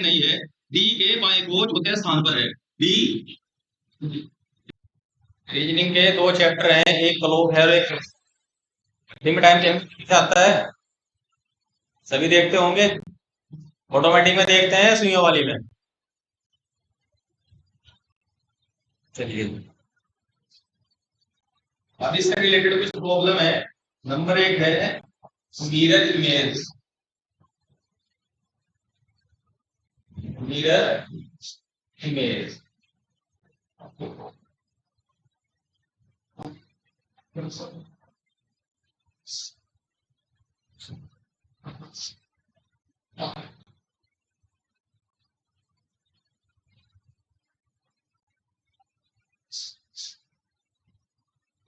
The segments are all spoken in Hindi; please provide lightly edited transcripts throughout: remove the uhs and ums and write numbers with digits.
नहीं है, डी के बाएं को चौथे स्थान पर है। डी रीजनिंग के दो चैप्टर हैं, एक क्लोक है और एक दिन टाइम कैसे आता है, सभी देखते होंगे। ऑटोमेटिक में देखते हैं सुइयों वाली में। चलिए अब इससे रिलेटेड कुछ प्रॉब्लम है। नंबर एक है मिरर इमेज। मिरर इमेज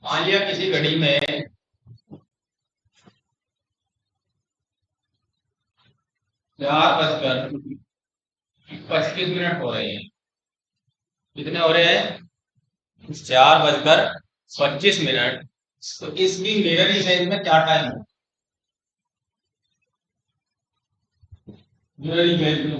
मान लिया किसी घड़ी में 4:25 हो रहे हैं। कितने हो रहे हैं? 4:25। तो इसकी मिरर इमेज में क्या टाइम है? मिरर इमेज में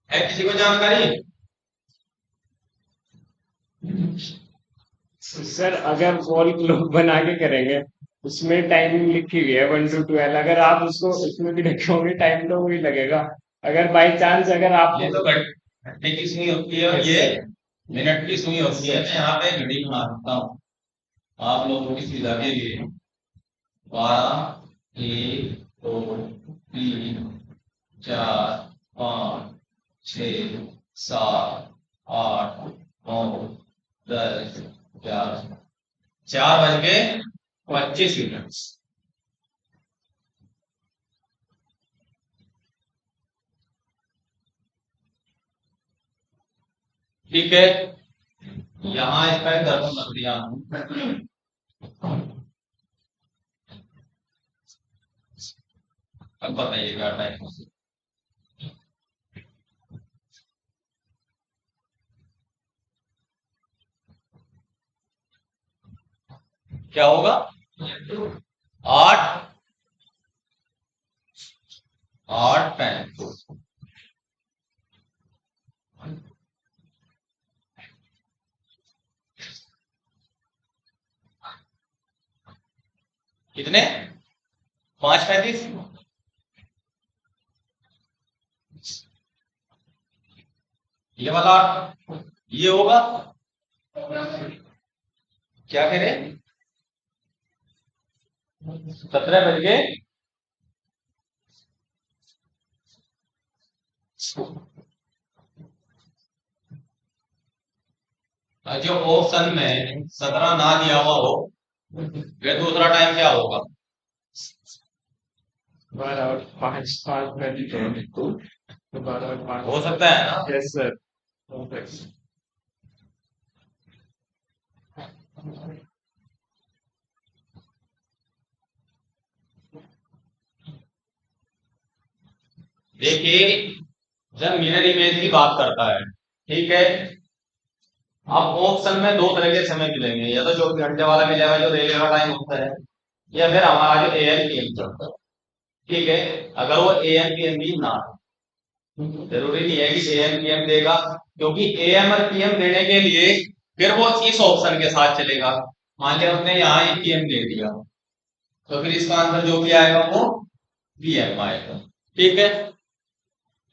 है किसी को जानकारी? सर अगर वॉल क्लॉक बना के करेंगे उसमें टाइमिंग लिखी हुई है 1 to 12, अगर आप उसको उसमें भी रखोगे टाइम तो वही लगेगा। अगर बाई चांस अगर आप ये तो घंटे की सुई होती है और ये मिनट की सुई होती है। मैं यहाँ पे घड़ी बना सकता हूँ आप लोगों की सुविधा के लिए। 12, 1, 2, 3, 4, 5, 6, 7, 8, 9, 10, 11, 4:25। ठीक है, यहाँ इसका एक दर्पण रख दिया। अब बताइएगा टाइम। क्या होगा 8 8 टाइम्स कितने 5 35 ये वाला 8 ये होगा क्या कह रहे 17 बज के जो ऑप्शन में 17 ना दिया हुआ हो फिर दूसरा टाइम क्या होगा 12 और 5 कर दी तो 12 और 5 हो सकता है ना यस सर देखिए जब मिरर इमेज की बात करता है ठीक है अब ऑप्शन में दो तरह के समय मिलेंगे या तो 24 घंटे वाला मिलेगा जो रेलवे का टाइम होता है या फिर हमारा जो AM PM चलता है ठीक है अगर वो AM PM भी ना हो, जरूरी नहीं है कि AM PM देगा क्योंकि AM और PM देने के लिए फिर वो इस ऑप्शन के साथ चलेगा मान लिया उसने यहाँ ही PM दे दिया तो फिर इसका आंसर जो भी आएगा वो PM आएगा ठीक है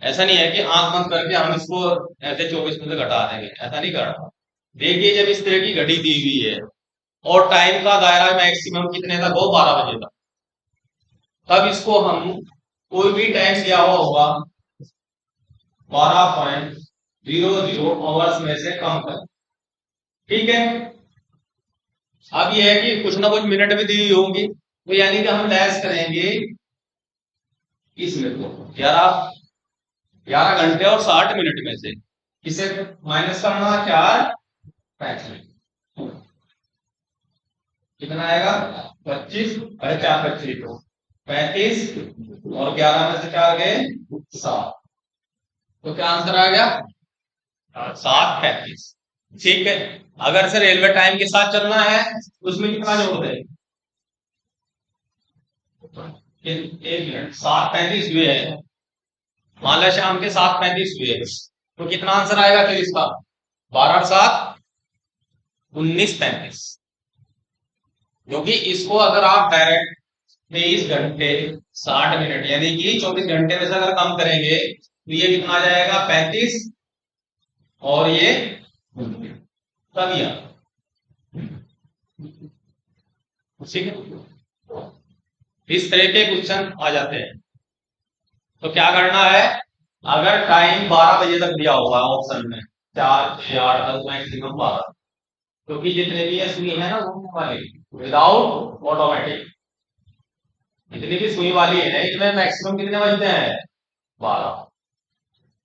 ऐसा नहीं है कि आंख बंद करके हम इसको ऐसे 24 में से घटा देंगे ऐसा नहीं करना देखिए जब इस तरह की घड़ी दी हुई है और टाइम का दायरा मैक्सिमम कितने तक हो 12 बजे तक तब इसको हम कोई भी टाइम दिया हुआ होगा 12.00 आवर्स में से कम कर ठीक है अब यह है कि कुछ ना कुछ मिनट भी दी हुई होंगी तो यानी कि हम लैस करेंगे इसमें को 11 घंटे और 60 मिनट में से इसे माइनस करना 4 कितना आएगा 25 अरे 4 25 तो 35 और 11 में से 4 गए 7 तो क्या आंसर आ गया 7:35 ठीक है अगर से रेलवे टाइम के साथ चलना है उसमें कितना जोड़ दे 1 मिनट 7:35 हुए हैं मान लो शाम के 7:35 हुए तो कितना आंसर आएगा फिर इसका 12 7 19:35 क्योंकि इसको अगर आप डायरेक्ट 23 घंटे 60 मिनट यानी कि 24 घंटे में से अगर कम करेंगे तो ये कितना आ जाएगा 35 और ये तब यह ठीक है इस तरह के क्वेश्चन आ जाते हैं तो क्या करना है अगर टाइम 12 बजे तक दिया हुआ है ऑप्शन में 4 6 8 10 मैक्सिमम 12 क्योंकि जितने भी ये सुई है ना घूमने वाले विदाउट ऑटोमेटिक जितनी भी सुई वाली है इसमें मैक्सिमम कितने बजते हैं 12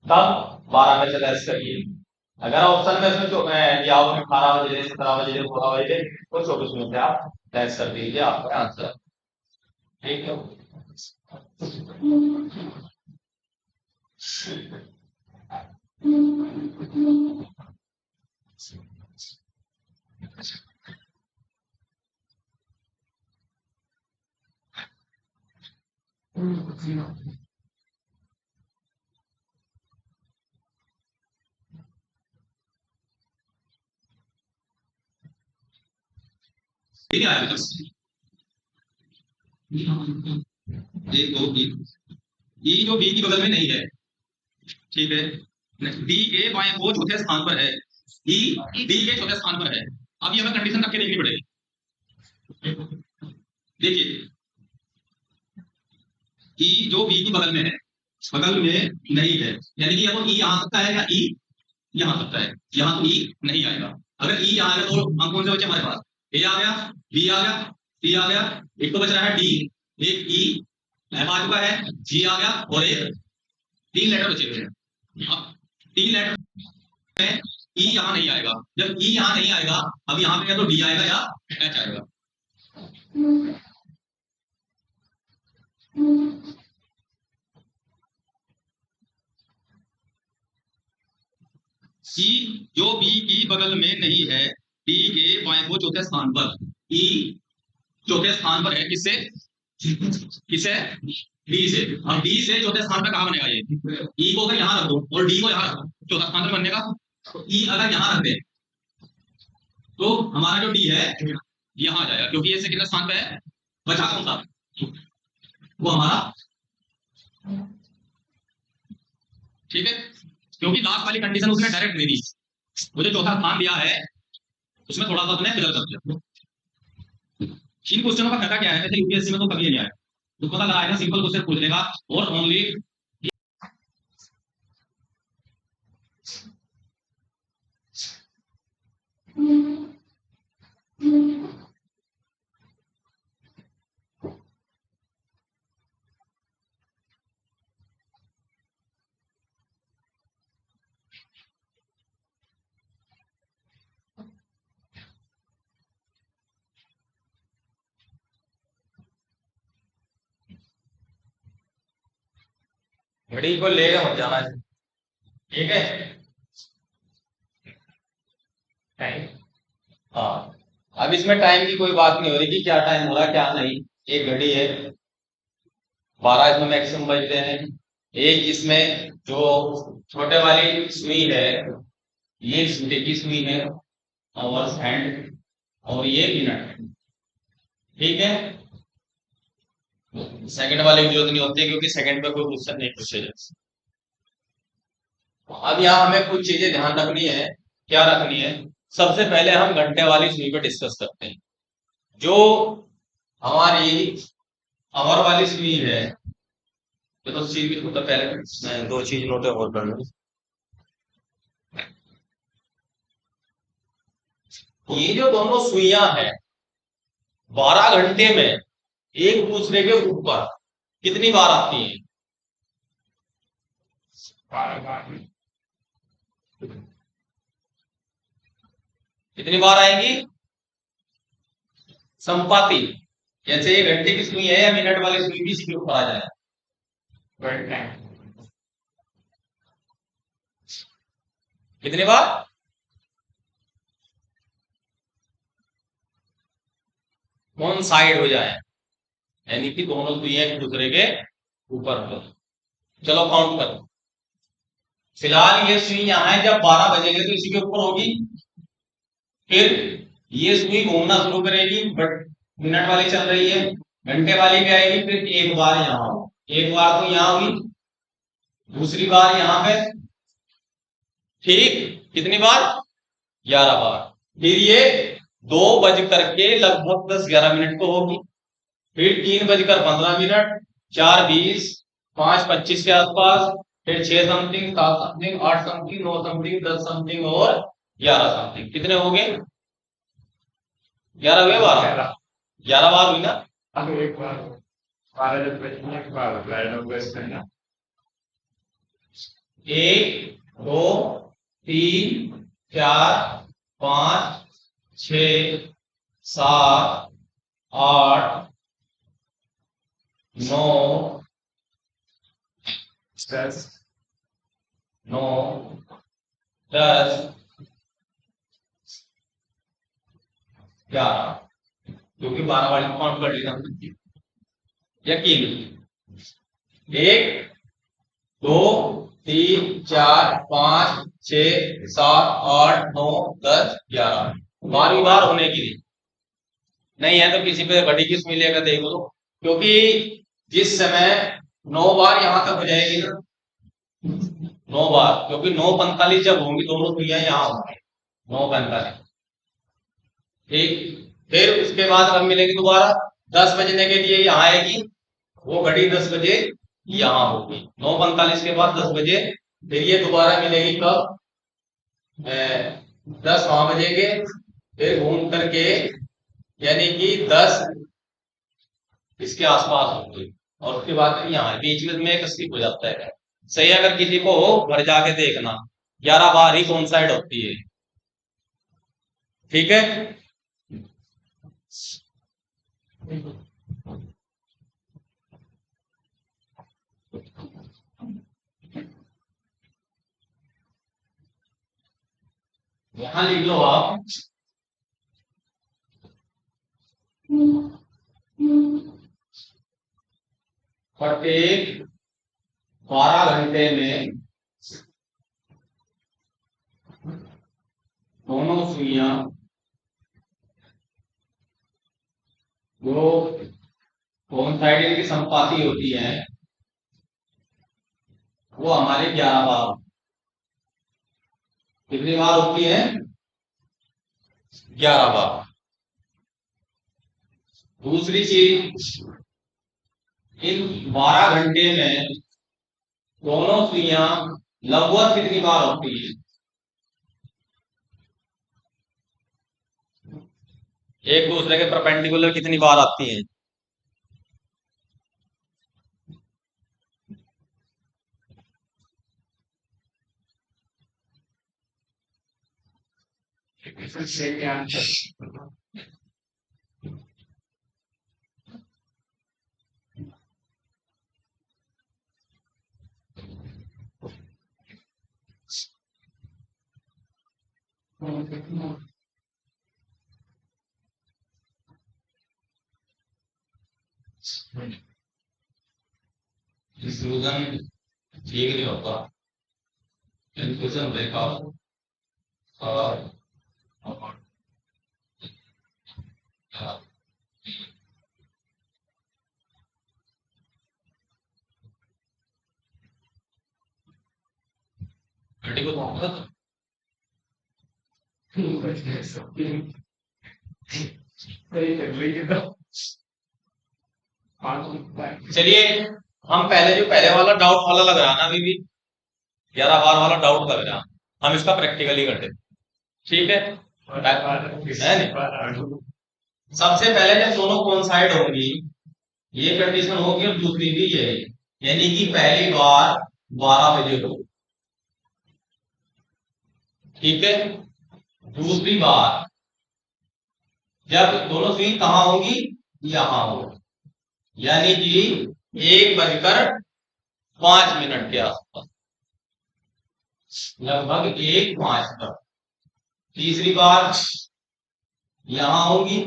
तब 12 में से लेस करिए अगर ऑप्शन में इसमें दिया हुआ 18 बजे 17 बजे 16 बजे तो 24 में से आप लेस कर दीजिए आपका आंसर ठीक है ठीक है एक दो तीन ई जो बी की बगल में नहीं है ठीक है डी के बाएं वो चौथे स्थान पर है ई डी के चौथे स्थान पर है अब ये हमें कंडीशन रख के देखनी पड़ेगी देखिए ई जो बी की बगल में है बगल में नहीं है यानी कि या तो ई आ सकता है या ई यहाँ सकता है यहाँ तो ई नहीं आएगा अगर ई आ गया तो अंक कौन से बचे हमारे पास ए आ गया बी आ गया सी आ गया एक तो बच रहा है डी एक ई एम आ चुका है जी आ गया और एक 3 लेटर बचे हुए हैं अब 3 लेटर में ई यहाँ नहीं आएगा जब ई यहाँ नहीं आएगा अब यहाँ पे या तो डी आएगा या एच आएगा सी जो बी की बगल में नहीं है डी के बाएं को चौथे स्थान पर ई चौथे स्थान पर है, किससे? किससे? डी से। अब डी से चौथे स्थान पर कहां बनेगा? ये ई को अगर यहां रख दो और डी को यहां रख दो, चौथा स्थान पर बनने का। तो ई अगर यहां रख दे तो हमारा जो डी है यहां आ जाएगा, क्योंकि ये कितने स्थान पे है? बचा कौन सा? वो हमारा, ठीक है, क्योंकि लास्ट वाली कंडीशन उसमें डायरेक्ट नहीं दी, वो जो चौथा स्थान दिया है उसमें थोड़ा सा उसने फिलर कर दिया। इन क्वेश्चनों का फायदा क्या है? जैसे यूपीएससी में तो कभी नहीं आया, तो पता लगा है ना, सिंपल क्वेश्चन पूछ लेगा और ओनली। घड़ी को लेकर मत जाना, ठीक है? टाइम, हाँ, अब इसमें टाइम की कोई बात नहीं हो रही कि क्या टाइम हो रहा है क्या नहीं। एक घड़ी है, 12 इसमें मैक्सिमम बजते हैं। एक इसमें जो छोटे वाली सुई है, ये छोटे की सुई है, आवर्स हैंड, और ये मिनट, ठीक है? सेकंड वाले की जरूरत नहीं होती है, क्योंकि सेकंड पे कोई क्वेश्चन नहीं पूछेगा। अब यहाँ हमें कुछ चीजें ध्यान रखनी है। क्या रखनी है? सबसे पहले हम घंटे वाली सुई पे डिस्कस करते हैं। जो हमारी आवर वाली सुई है, तो सुई तो पहले मैं दो चीज नोट और कर लूं। ये जो दोनों सुइयां हैं, 12 घंटे में एक दूसरे के ऊपर कितनी बार आती हैं? 12 बार। कितनी बार आएंगी? संपाती। जैसे ये घंटे की सुई है या मिनट वाली सुई भी इसके ऊपर आ जाए। कितनी बार? कौन साइड हो जाए, यानी कि दोनों सुइयां एक दूसरे के ऊपर हो। चलो काउंट करो। फिलहाल ये सुई यहां है, जब 12 बजेंगे तो इसी के ऊपर होगी। फिर ये सुई घूमना शुरू करेगी, बट मिनट वाली चल रही है, घंटे वाली भी आएगी। फिर एक बार यहां हो, एक बार तो यहां हुई, दूसरी बार यहां पे, ठीक? कितनी बार? 11 बार। फिर ये 2 बज करके लगभग 10-11 मिनट को होगी। फिर 3 बजकर 15 मिनट, 4:20, 5:25 के आसपास, फिर 6 something, 7 something, 8 something, 9 something, 10 something और 11 समथिंग। कितने हो गए? 11 हुए? 12? 11 बार हुई ना? अब एक बार 12 जब बचने के बाद 1, 2, 3, 4, 5, 6, 7, 8, 9, 10, 9, 10, 11, क्योंकि 12 वाली काउंट कर लिया हमने। यकीन 1, 2, 3, 4, 5, 6, 7, 8, 9, 10, 11 12वीं बार होने की नहीं है तो किसी पे घड़ी की सुई लेकर देख लो, क्योंकि जिस समय 9 बार यहां तक हो जाएगी ना, 9 बार, क्योंकि 9:45 जब होंगी दोनों सुइयां यहां होंगी, 9:45, ठीक? फिर उसके बाद हम मिलेंगे दोबारा 10 बजने के लिए यहां आएगी, वो घड़ी 10 बजे यहां होगी, 9:45 के बाद 10 बजे। फिर ये दोबारा मिलेगी कब? 10 वहां बजेंगे, फिर घूम करके यानी कि 10 इसके आसपास होगी, और उसके बाद यहाँ बीच में एक स्किप हो जाता है। सही, अगर किसी को हो घर जाके देखना, 11 बार ही कौन साइड होती है, ठीक है? यहां लिख लो आप प्रत्येक 12 घंटे में दोनों सुइयां जो कोइंसाइड की संपाती होती है वो हमारे 11 बार, कितनी बार होती है? 11 बार। दूसरी चीज, इन 12 घंटे में दोनों सुइयां लगभग कितनी बार होती है? एक दूसरे के परपेंडिकुलर कितनी बार आती हैं? सही आंसर। डिफ्यूजन ठीक नहीं होता, इन्फ्यूजन ब्रेकआउट और क्रिटिकल मोहब्बत सही चल रही है तो चलिए, हम पहले वाला डाउट वाला लग रहा है ना, अभी भी 11 बार वाला डाउट लग रहा है, हम इसका प्रैक्टिकली करते हैं, ठीक है? है नहीं? सबसे पहले जब दोनों कोइंसाइड होंगी ये कंडीशन होगी, और दूसरी भी ये, यानी कि पहली बार 12 बजे हो, ठीक है? दूसरी बार जब दोनों स्विंग कहां होगी? यहां होगी, यानी कि 1:05 के आसपास, लगभग 1:05 तक। तीसरी बार यहां होगी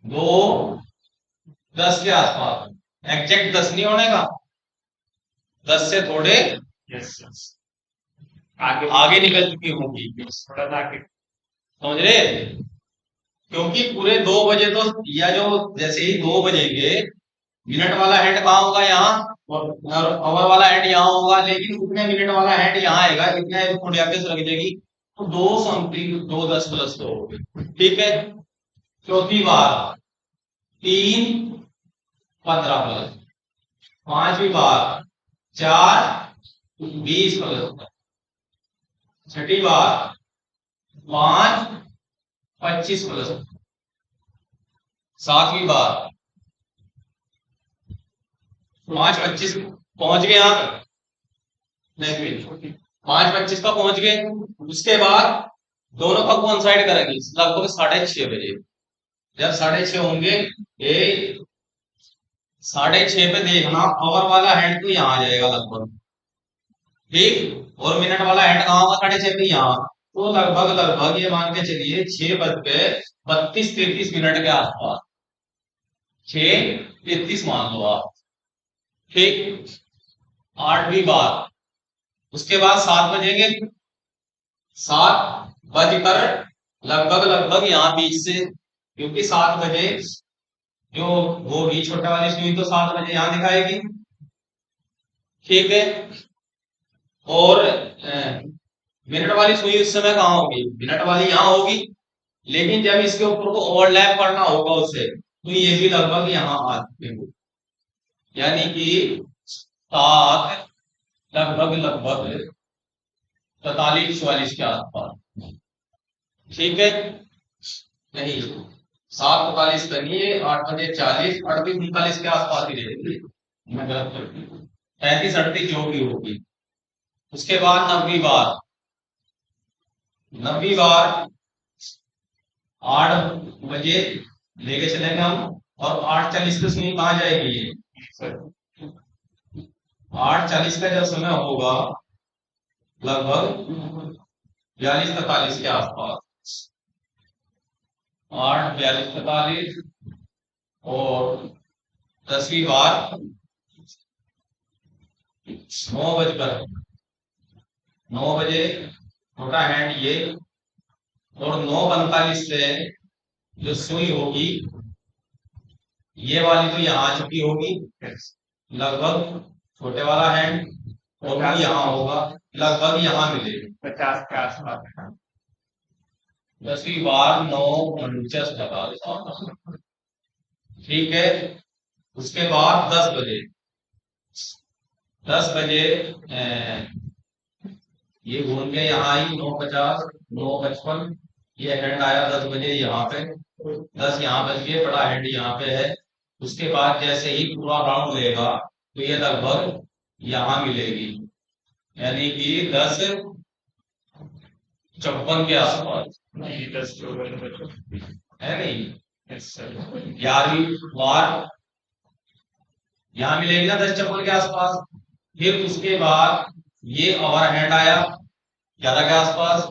2:10 के आसपास, एग्जैक्ट 10 नहीं होने का, 10 से थोड़े आगे निकल चुकी होगी, थोड़ा आगे, समझ रहे? क्योंकि पूरे 2 बजे तो, या जो जैसे ही 2 बजेंगे, मिनट वाला हैंड कहाँ होगा? यहाँ, और आवर वाला हैंड यहाँ होगा, लेकिन उतने मिनट वाला हैंड यहाँ आएगा, इतना थोड़ी आगे से लग जाएगी, तो 2 समथिंग 2:10 + 2, ठीक है? चौथी बार 3:15 +, पांचवी बार 4:20 +, छठी बार 5:25 +, सातवीं बार 5:25 पहुंच गए आप? नहीं, 5:25 का पहुंच गए। उसके बाद दोनों का कोइंसाइड करेंगे लगभग 6:30 बजे। जब 6:30 होंगे, ये 6:30 पे देखना, आवर वाला हैंड तो यहाँ आ जाएगा लगभग, ठीक? और मिनट वाला हैंड कहाँ होगा? 6:30 पे यहाँ, तो लगभग ये मान के चलिए 6:32-33 मिनट के आसपास, 6:33 मान लो आप, ठीक? आठवीं बार, उसके बाद 7 बजेंगे, 7:00 लगभग यहाँ बीच से, क्योंकि 7 बजे जो वो भी छोटा वाली सुई तो 7 बजे यहाँ दिखाएगी, ठीक है? और मिनट वाली सुई उस समय कहाँ होगी? मिनट वाली यहाँ होगी, लेकिन जब इसके ऊपर को ओवरलैप करना होगा उससे, तो ये भी लगभग यहाँ आ जाएंगे, यानी कि 7 लगभग 43-44 के आसपास, ठीक है? नहीं, 7:45 का नहीं है, 8:40, 38-39 के आसपास ही रहेगी, मैं गलत कर दी, 35-38 जो भी होगी। उसके बाद 9वीं बार 8 बजे लेके चलेंगे हम, और 8:40 पे सुई कहाँ जाएगी? 8:40 का जब समय होगा लगभग 42-43 के आसपास, 8:42-43, और 10वीं बार 9 बजे छोटा हैंड ये, और 9:45 से जो सुई होगी ये वाली तो यहाँ आ चुकी होगी लगभग, छोटे वाला हैंड, और वो यहाँ होगा लगभग यहाँ मिलेगी 50 के आसपास। 10वीं बार 9:49 लगा देता। ठीक है, उसके बाद 10 बजे 10 बजे ये घूम के यहाँ आई 9:50 9:55, ये हैंड आया 10 बजे यहाँ पे, 10 यहाँ बज गए, बड़ा हैंड यहाँ पे है। उसके बाद जैसे ही पूरा राउंड लेगा तो ये लगभग यहाँ मिलेगी, यानी कि 10:54 के आसपास नहीं 10 है नहीं। Yes sir. 11वीं बार यहाँ मिलेगी ना 10:54 के आसपास। फिर उसके बाद ये ओवर हैंड आया 11 के आसपास,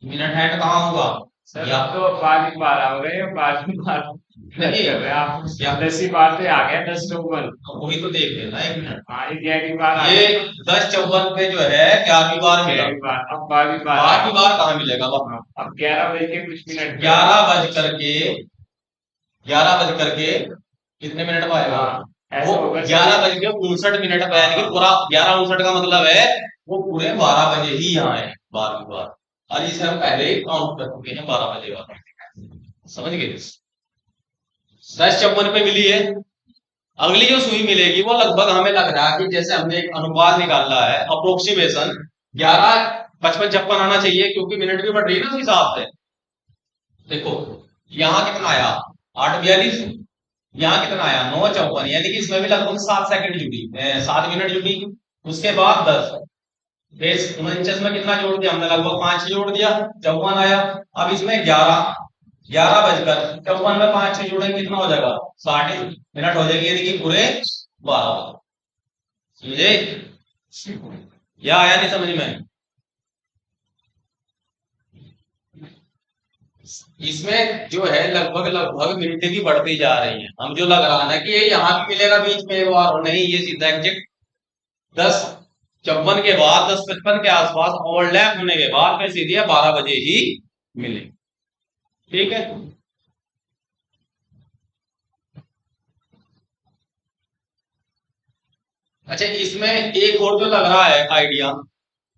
मिनट हैंड कहाँ होगा सर या तो 12वीं बार आ गए, 12वीं बार नहीं, कर रहे हैं आप। या 10वीं बार पे आ गया 10:54। वही तो देख लेना 1 मिनट। हाँ ये 11वीं बार आ ये गया। 10:54 पे जो है 11वीं बार मिला, 11वीं बार, अब 12वीं बार आ 12वीं गई। बार कहाँ मिलेगा वहां? अब 11 बज के कुछ मिनट पे। 11 बज करके कितने मिनट में आएगा हाँ, ऐसा वो? होगा सर। 11:59 पे, यानी कि पूरा 11:59 का मतलब है वो पूरे 12 बजे ही यहाँ है 12वीं बार, और इसे हम पहले ही काउंट कर चुके हैं 12 बजे वाला, समझ गए? 10:54 पे मिली है। अगली जो सुई मिलेगी वो लगभग हमें लग रहा है कि जैसे हमने एक अनुपात निकाला है अप्रोक्सीमेशन 11:55-56 आना चाहिए, क्योंकि मिनट भी बढ़ रही है ना उस हिसाब से। देखो यहाँ कितना आया 8:42, यहाँ कितना आया 9:54, यानी कि इसमें भी लगभग 7 सेकंड जुड़ी 7 मिनट जुड़ी। उसके बाद 10 बेस 49 में कितना जोड़ दिया हमने? लगभग 5 जोड़ दिया, 54 आया। अब इसमें 11:54 में 5 जोड़ेंगे कितना हो जाएगा? 60 मिनट हो जाएगी, यानी कि पूरे 12। समझे या आया नहीं समझ में? इसमें जो है लगभग लगभग मिनटें भी बढ़ती जा रही हैं। हम जो लग रहा है ना कि ये यहाँ भी मिलेगा बीच में और नहीं, ये सीधा एग्जैक्ट 10:54 के बाद 10:55 के आसपास ओवरलैप होने के बाद फिर सीधे 12 बजे ही मिले। ठीक है, अच्छा इसमें एक और जो लग रहा है आइडिया,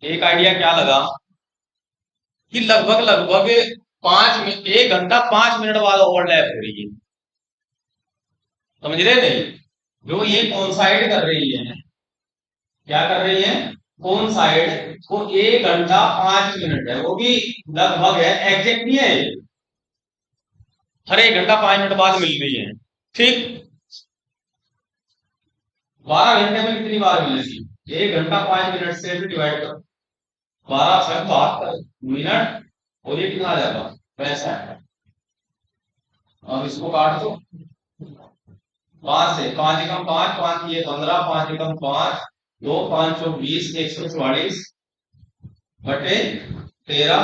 एक आइडिया क्या लगा कि लगभग लगभग 1 घंटा 5 मिनट बाद ओवरलैप हो रही है, समझ रहे नहीं? जो ये कोइंसाइड कर रही है, क्या कर रही है? कोइंसाइड, वो 1 घंटा 5 मिनट है, वो भी लगभग है, एग्जैक्ट नहीं है ये। हर 1 घंटा 5 मिनट बाद मिल रही है। ठीक, 12 घंटे में कितनी बार मिलेगी? 1 घंटा 5 मिनट से भी डिवाइड करो, 12×72 मिनट, और ये कितना आ जाएगा? 65। अब इसको काट दो 5 से, 5 एकम 5, 5 ये 15, 5 एकम 5, 2 5 20, 144 बटे 13,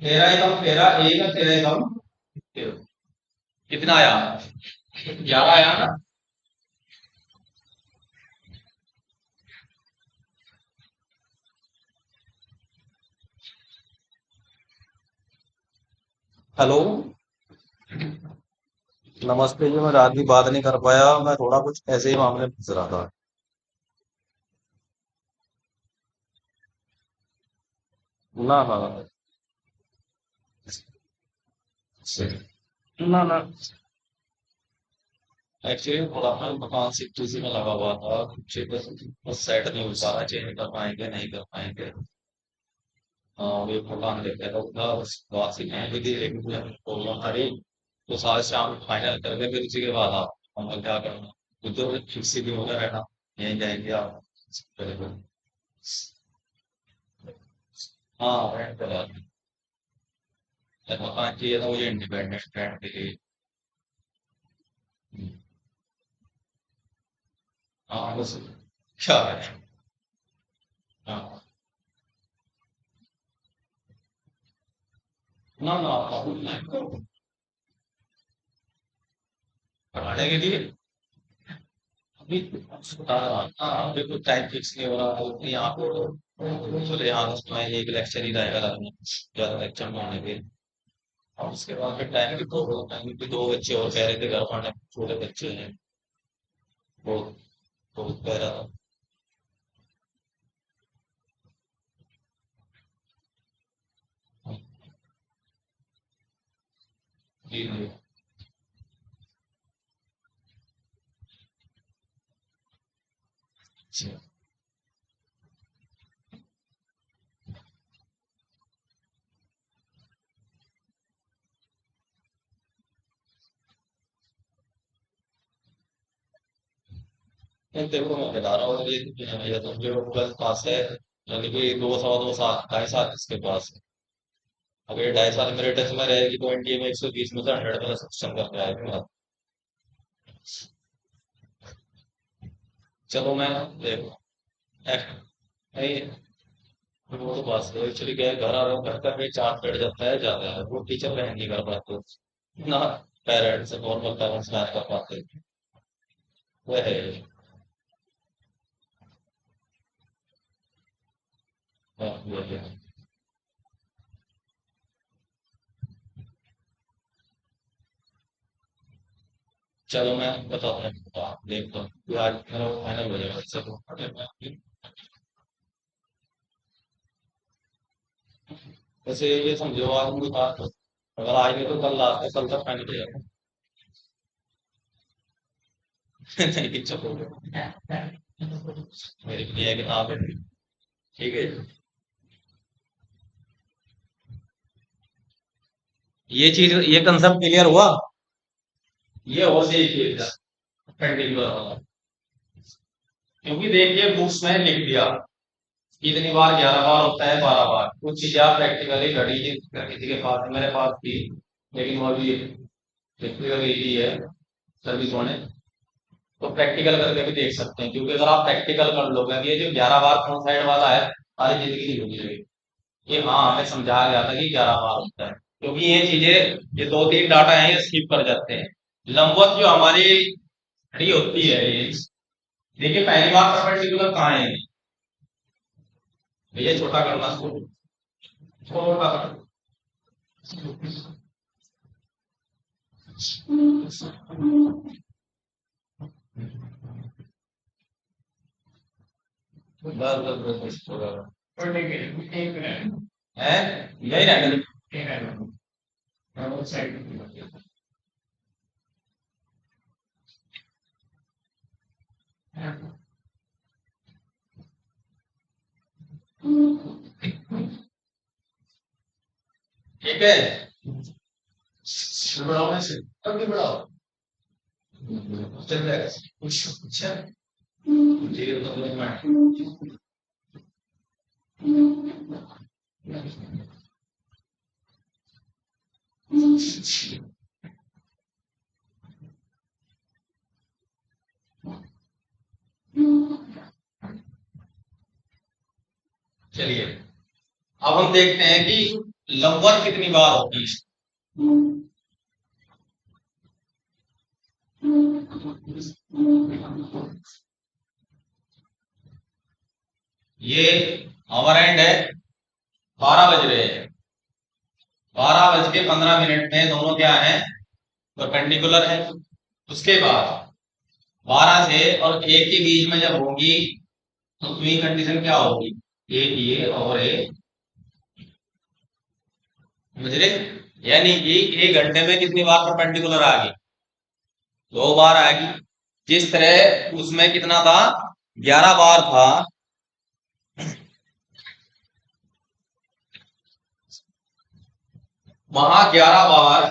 13 एकम 13, 1 13 एकम 13, कितना आया? 11 आया ना? हेलो, नमस्ते जी, मैं रात की बात नहीं कर पाया, मैं थोड़ा कुछ ऐसे ही मामले में फंस रहा था। ना ना ना ना, एक्चुअली थोड़ा सा मकान सिटी में लगा हुआ था, कुछ बस सेट नहीं हो पा रहा, चेंज कर पाएंगे नहीं कर पाएंगे। हाँ वो मकान लेते हैं तो बस बात से कहेंगे कि एक प्रॉब्लम आ रही, तो सारे शाम फाइनल कर दे, फिर उसी के बाद आप हम लोग क्या करना, कुछ तो फिक्स भी होगा रहना, यहीं जाएंगे आप? हाँ रेंट पे रहना। जब मकान चाहिए था मुझे इंडिपेंडेंट रेंट के लिए। हम्म, हाँ बस क्या है। हाँ ना ना, पढ़ाने के लिए अभी आपसे बता रहा था, अभी कुछ टाइम फिक्स नहीं हो रहा, तो यहाँ पे चले यहाँ मैं एक लेक्चर ही रहेगा लगभग, ज्यादा लेक्चर में होने के। और उसके बाद फिर टाइम भी दो बच्चे और कह रहे थे घर पढ़ने, छोटे बच्चे हैं वो, तो कह रहा था। जी जी। अच्छा। नहीं, देखो मैं बता रहा हूँ, ये तो जो प्लस पास है, यानी कि 2 2 साल 2.5 साल इसके पास है। अगर ये 2.5 साल मेरे टच में रहेगी तो एनडीए में 120 में से 100 में सक्षम कर पाएगा। चलो मैं देखो, नहीं, वो तो बस एक्चुअली क्या है, घर आ रहा हूँ, घर का फिर चार्ट बैठ जाता है, जाता है वो टीचर में नहीं कर पाते ना, पेरेंट्स नॉर्मल पेरेंट्स मैच कर पाते, वो है। हाँ, वो है। चलो मैं बताता हूँ, आप देखता हूँ कि आज मेरा फाइनल हो जाएगा, चलो। वैसे ये समझो आज मुझे बात, अगर आज नहीं तो कल लास्ट है, कल तक फाइनल हो जाएगा। नहीं चलो, मेरी भी है किताब है, ठीक है। ये कंसेप्ट क्लियर हुआ, ये और से ही कंटिन्यू वाला। क्योंकि देखिए बुक्स में लिख दिया कितनी बार, 11 बार होता है, 12 बार, कुछ चीजें आप प्रैक्टिकली घड़ी थी किसी के पास, मेरे पास थी, लेकिन वो अभी प्रैक्टिकल ही है सभी ने, तो प्रैक्टिकल करके भी देख सकते हैं, क्योंकि अगर आप प्रैक्टिकल कर लोगे, ये जो 11 बार फ्रंट साइड वाला है, सारी जिंदगी नहीं भूल जाएगी। ये हाँ हमें समझाया गया था कि 11 बार होता है, क्योंकि ये चीजें, ये 2 3 डाटा है, ये स्किप कर जाते हैं। लंबवत जो हमारी घड़ी होती है ये, देखिए पहली बार परपेंडिकुलर कहाँ है, भैया छोटा करना इसको, छोटा करना। बस बस बस बस, छोटा करना। पढ़ने के लिए एक मिनट, है, यही रहने दो। एक मिनट, और साइड ठीक है, बढ़ाओ में से, कभी बढ़ाओ, चल जाएगा कुछ, अच्छा ठीक है, तो मैं चलिए, अब हम देखते हैं कि लंबवत कितनी बार होगी। ये आवर एंड है, 12 बज रहे हैं, 12 बज के 15 मिनट में दोनों क्या है, परपेंडिकुलर है। उसके बाद 12 से और 1 के बीच में जब होगी, तो दूसरी कंडीशन क्या होगी, ये और ए, समझ रहे, यानी कि 1 घंटे में कितनी बार परपेंडिकुलर आ गई, 2 बार आएगी। जिस तरह उसमें कितना था, 11 बार था, वहां 11 बार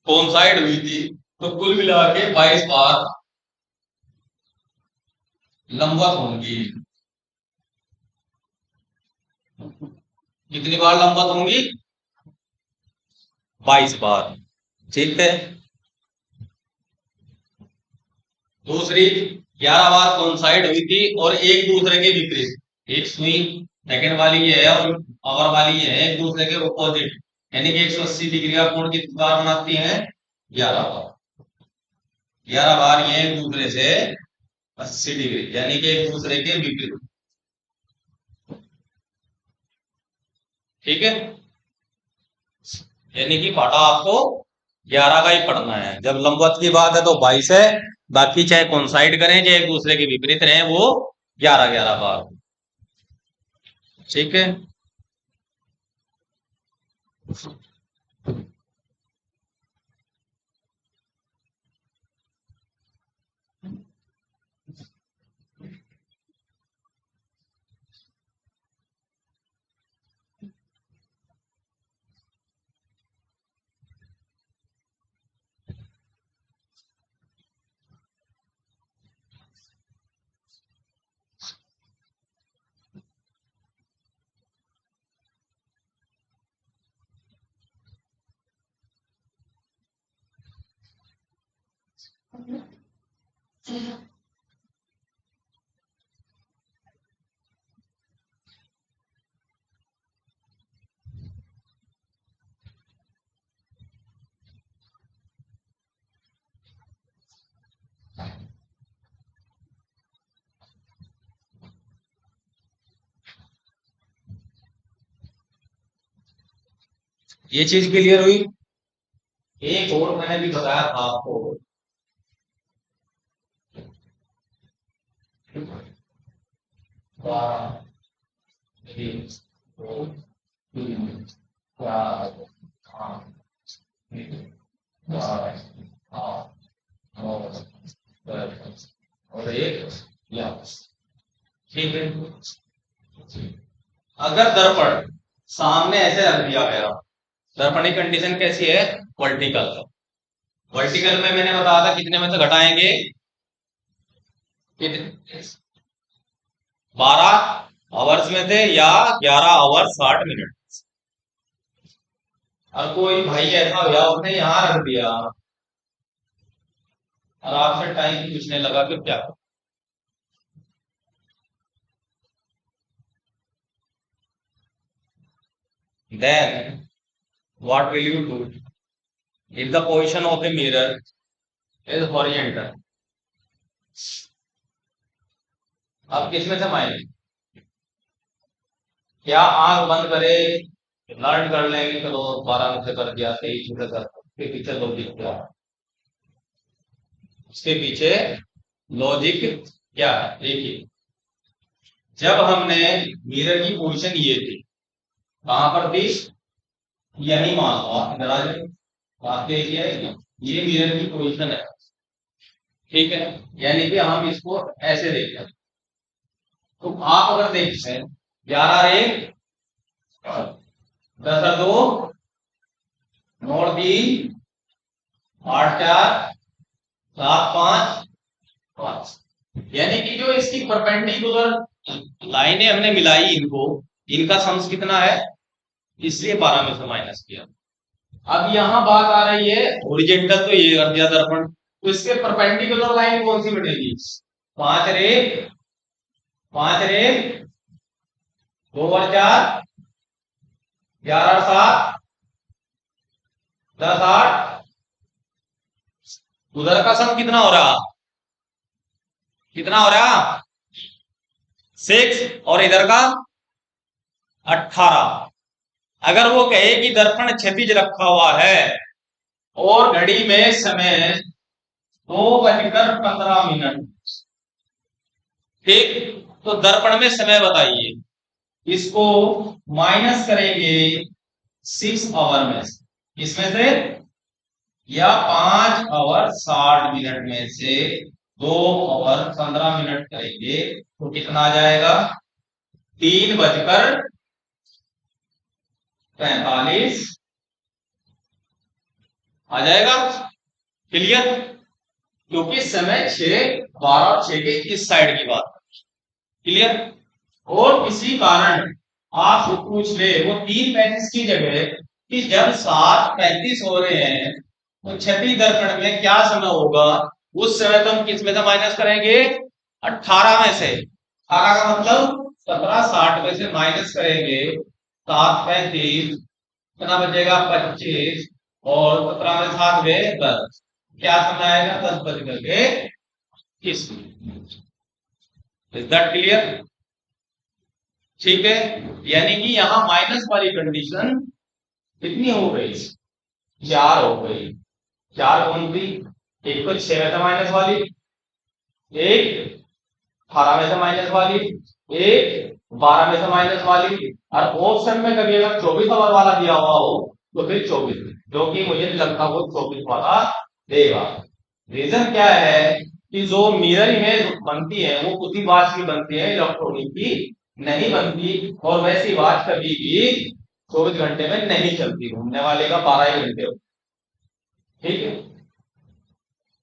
कोइंसाइड हुई थी, तो कुल मिला के 22 बार लंबवत होंगी। कितनी बार लंबवत होंगी, 22 बार, ठीक है। दूसरी, 11 बार कोइंसाइड हुई थी और एक दूसरे के विपरीत, एक सुई सेकंड वाली ये है और आवर वाली ये है, एक दूसरे के ऑपोजिट, यानी कि 180 डिग्री का कोण कितनी बार बनाती है, 11 बार। 11 बार ये एक दूसरे से 80 डिग्री, यानी कि एक दूसरे के विपरीत। ठीक है, यानी कि पाटा आपको 11 का ही पढ़ना है। जब लंबवत की बात है तो 22 है, बाकी चाहे कोइंसाइड करें चाहे एक दूसरे के विपरीत रहे, वो 11 बार। ठीक है, ये चीज क्लियर हुई। एक और मैंने भी बताया था आपको, 12, 1, 2, 3, 4, 5, 6, 7, 8, 9, 10 और एक या। ठीक है, अगर दर्पण सामने ऐसे रख दिया गया, दर्पण की कंडीशन कैसी है, वर्टिकल। वर्टिकल में मैंने बताया था कितने में से घटाएंगे, 12 आवर्स में थे या 11 आवर 60 मिनट। और कोई भाई ऐसा हुआ उसने यहां रख दिया और आपसे टाइम पूछने लगा कि क्या, then what will you do if the position of the mirror is horizontal? अब किसमें से माइनस, क्या आंख बंद करे, लर्न कर लेंगे, चलो 12 में से कर दिया, 23 में से कर, उसके पीछे लॉजिक क्या है, उसके पीछे लॉजिक क्या है। देखिए, जब हमने मिरर की पोजीशन ये थी, कहां पर थी, यही मान लो आप इधर आ जाए, बात क्या है, ये मिरर की पोजीशन है। ठीक है, यानी कि हम इसको ऐसे देखते हैं, तो आप अगर देखते हैं 11 10 2 9 3 8 4 7 5 5, यानी कि जो इसकी परपेंडिकुलर लाइनें हमने मिलाई इनको, इनका सम्स कितना है, इसलिए 12 में से माइनस किया। अब यहां बात आ रही है ओरिजेंटल, तो ये कर दिया दर्पण, तो इसके परपेंडिकुलर लाइन कौन सी मिलेगी, 5 रे 5 रे 2 और 4 11 और 7 10 8, उधर का सम कितना हो रहा, कितना हो रहा 6, और इधर का 18। अगर वो कहे कि दर्पण क्षैतिज रखा हुआ है और घड़ी में समय 2:15, ठीक, तो दर्पण में समय बताइए, इसको माइनस करेंगे 6 आवर में, इसमें से या 5 आवर 60 मिनट में से 2 आवर 15 मिनट करेंगे, तो कितना आ जाएगा, 3:45 आ जाएगा। क्लियर, क्योंकि समय 6 12 और 6 के इस साइड की बात। क्लियर, और किसी कारण आप पूछ ले वो 3:35 की जगह कि जब 7:35 हो रहे हैं तो क्षैतिज दर्पण में क्या समय होगा, उस समय तो हम किस में से माइनस करेंगे, 18 में से। 18 का मतलब 17:60 में से माइनस करेंगे 7:35, कितना बचेगा 25, और 17 में 7 गए 10, क्या समय आएगा 10:30। Is that clear? ठीक है, यानी कि यहां माइनस वाली कंडीशन कितनी हो गई, 4 हो गई। 4 कौन सी, एक तो 6 में से माइनस वाली, एक 18 में से माइनस वाली, एक 12 में से माइनस वाली, और ऑप्शन में कभी अगर 24 नंबर वाला दिया हुआ हो तो फिर 24, जो कि मुझे लगता है वो 24 वाला देगा। रीजन क्या है कि जो मिरर इमेज बनती है वो उसी वॉच की बनती है, इलेक्ट्रॉनिक की नहीं बनती, और वैसी वॉच कभी भी 24 घंटे में नहीं चलती, घूमने वाले का 12 ही घंटे। ठीक है,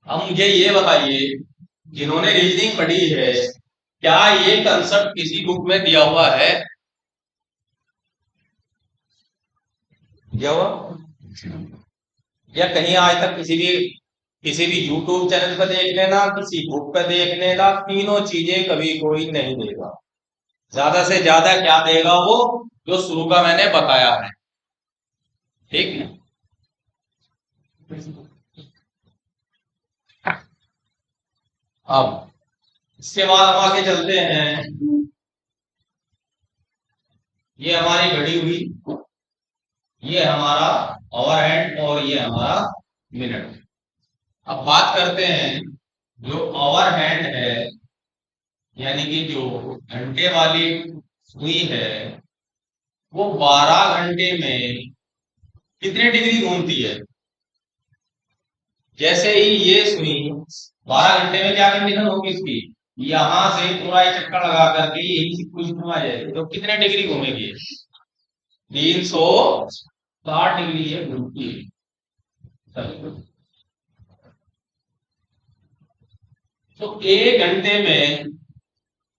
अब मुझे ये बताइए, जिन्होंने रीजनिंग पढ़ी है, क्या ये कंसेप्ट किसी बुक में दिया हुआ है? दिया हुआ या कहीं आज तक किसी भी यूट्यूब चैनल पर देख लेना, किसी बुक पर देख लेना, तीनों चीजें कभी कोई नहीं देगा। ज्यादा से ज्यादा क्या देगा वो, जो शुरू का मैंने बताया है। ठीक है, अब इसके बाद हम आगे चलते हैं। ये हमारी घड़ी हुई, ये हमारा आवर हैंड, और ये हमारा मिनट। अब बात करते हैं जो आवर हैंड है, यानी कि जो घंटे वाली सुई है, वो 12 घंटे में कितने डिग्री घूमती है। जैसे ही ये सुई 12 घंटे में क्या कंडीशन होगी इसकी, यहां से पूरा एक चक्कर लगा करके यही से कुछ घुमा जाएगी, तो कितने डिग्री घूमेगी, 360 डिग्री ये घूमती है। तो 1 घंटे में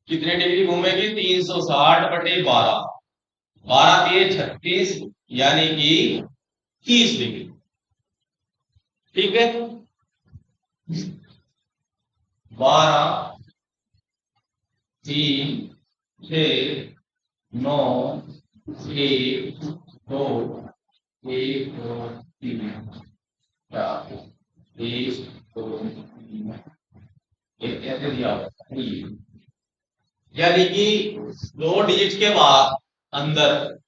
कितने डिग्री घूमेगी, 360/12, 12×3 = 36, यानी कि 30 डिग्री। ठीक है, 12, 3, 6, 9, 1, 2, 1, 2, 3, 4, 1, 2, 3, एक कैसे दिया होगा, यानी कि 2 डिजिट के बाद अंदर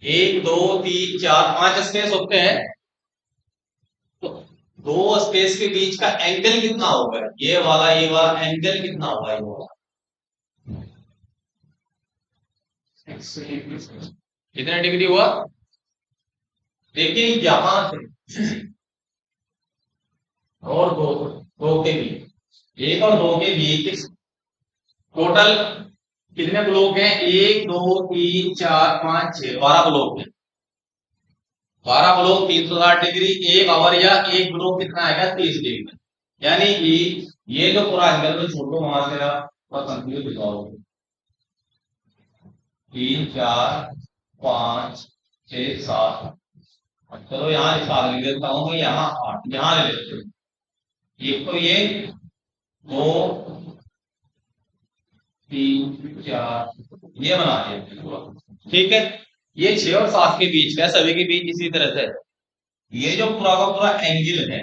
1, 2, 3, 4, 5 स्पेस होते हैं, तो 2 स्पेस के बीच का एंगल कितना होगा, ये वाला एंगल कितना होगा, ये वाला कितने डिग्री हुआ। देखिए यहां से और दो के बीच, 1 और 2 के बीच टोटल कितने ब्लॉक हैं, 1, 2, 3, 4, 5, 6, 12 ब्लॉक है। 12 ब्लॉक 360 डिग्री, 1 आवर या 1 ब्लॉक कितना आएगा, 30 डिग्री। यानी कि ये जो पूरा एंगल में छोटो वहां से कंफ्यूज हो जाओगे, 3, 4, 5, 6, 7, चलो यहाँ 7 लिख देता हूँ, यहाँ 8, यहाँ ले लेते हैं। एक तो ये 2, 3, 4 ये बना दिया। ठीक है, ये 6 और 7 के बीच का, सभी के बीच इसी तरह से ये जो पूरा का पूरा एंगल है,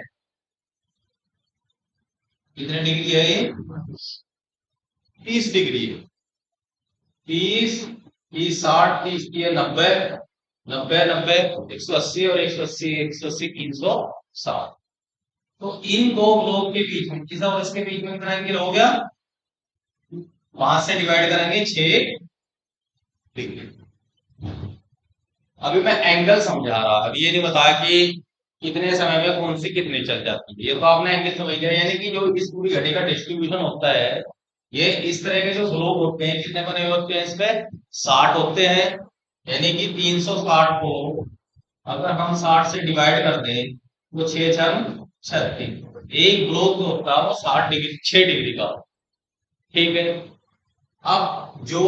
कितने डिग्री है ये, 30 डिग्री है। 30, 30, 60, 30, 90, 90, 90, 180 और 180, 180, 360। तो इन दो ब्लॉक के बीच में किस और इसके बीच में कितना एंगल हो गया, 5 से डिवाइड करेंगे 6 डिग्री। अभी मैं एंगल समझा रहा, अभी ये नहीं बताया कि कितने समय में कौन सी कितनी चल जाती है, ये तो आपने एंगल समझ लिया। यानी कि जो इस पूरी घड़ी का डिस्ट्रीब्यूशन होता है, ये इस तरह के जो ग्लोब होते हैं, कितने बने होते हैं इसमें, 60 होते हैं। यानी कि 360 को अगर हम 60 से डिवाइड कर दें तो 6 6 36, एक ग्लोब जो होता है वो 60 डिग्री 6 डिग्री का। ठीक है, अब जो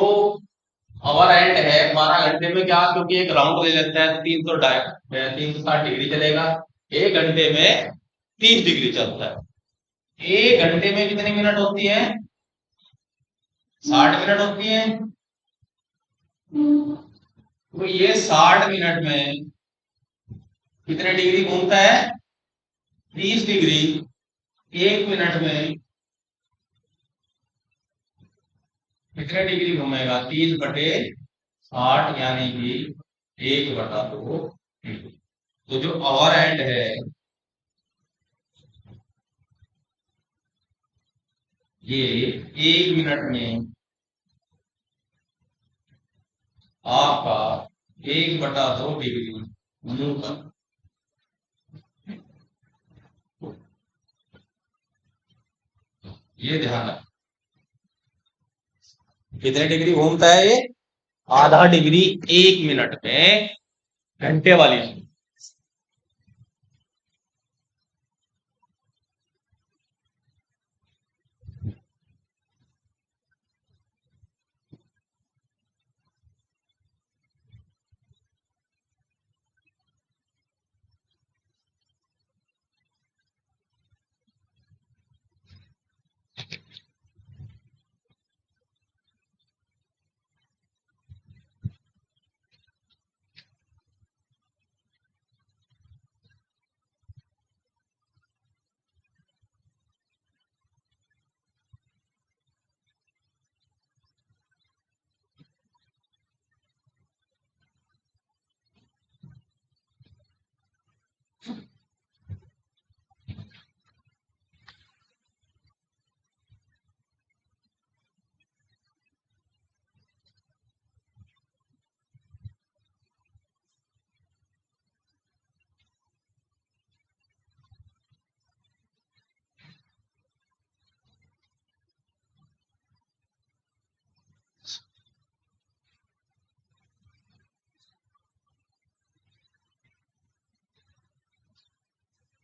आवर एंड है 12 घंटे में क्या, क्योंकि एक राउंड ले लेता है तो 360 डिग्री चलेगा, 1 घंटे में 30 डिग्री चलता है। 1 घंटे में कितनी मिनट होती है, 60 मिनट होती है। तो ये 60 मिनट में कितने डिग्री घूमता है, 30 डिग्री 1 मिनट में कितने डिग्री घूमेगा? 30/60 यानी कि 1/2। तो जो अवर एंड है ये 1 मिनट में आपका 1/2 डिग्री मूव कर, ये ध्यान रख। कितने डिग्री घूमता है ये? आधा डिग्री 1 मिनट में, घंटे वाली।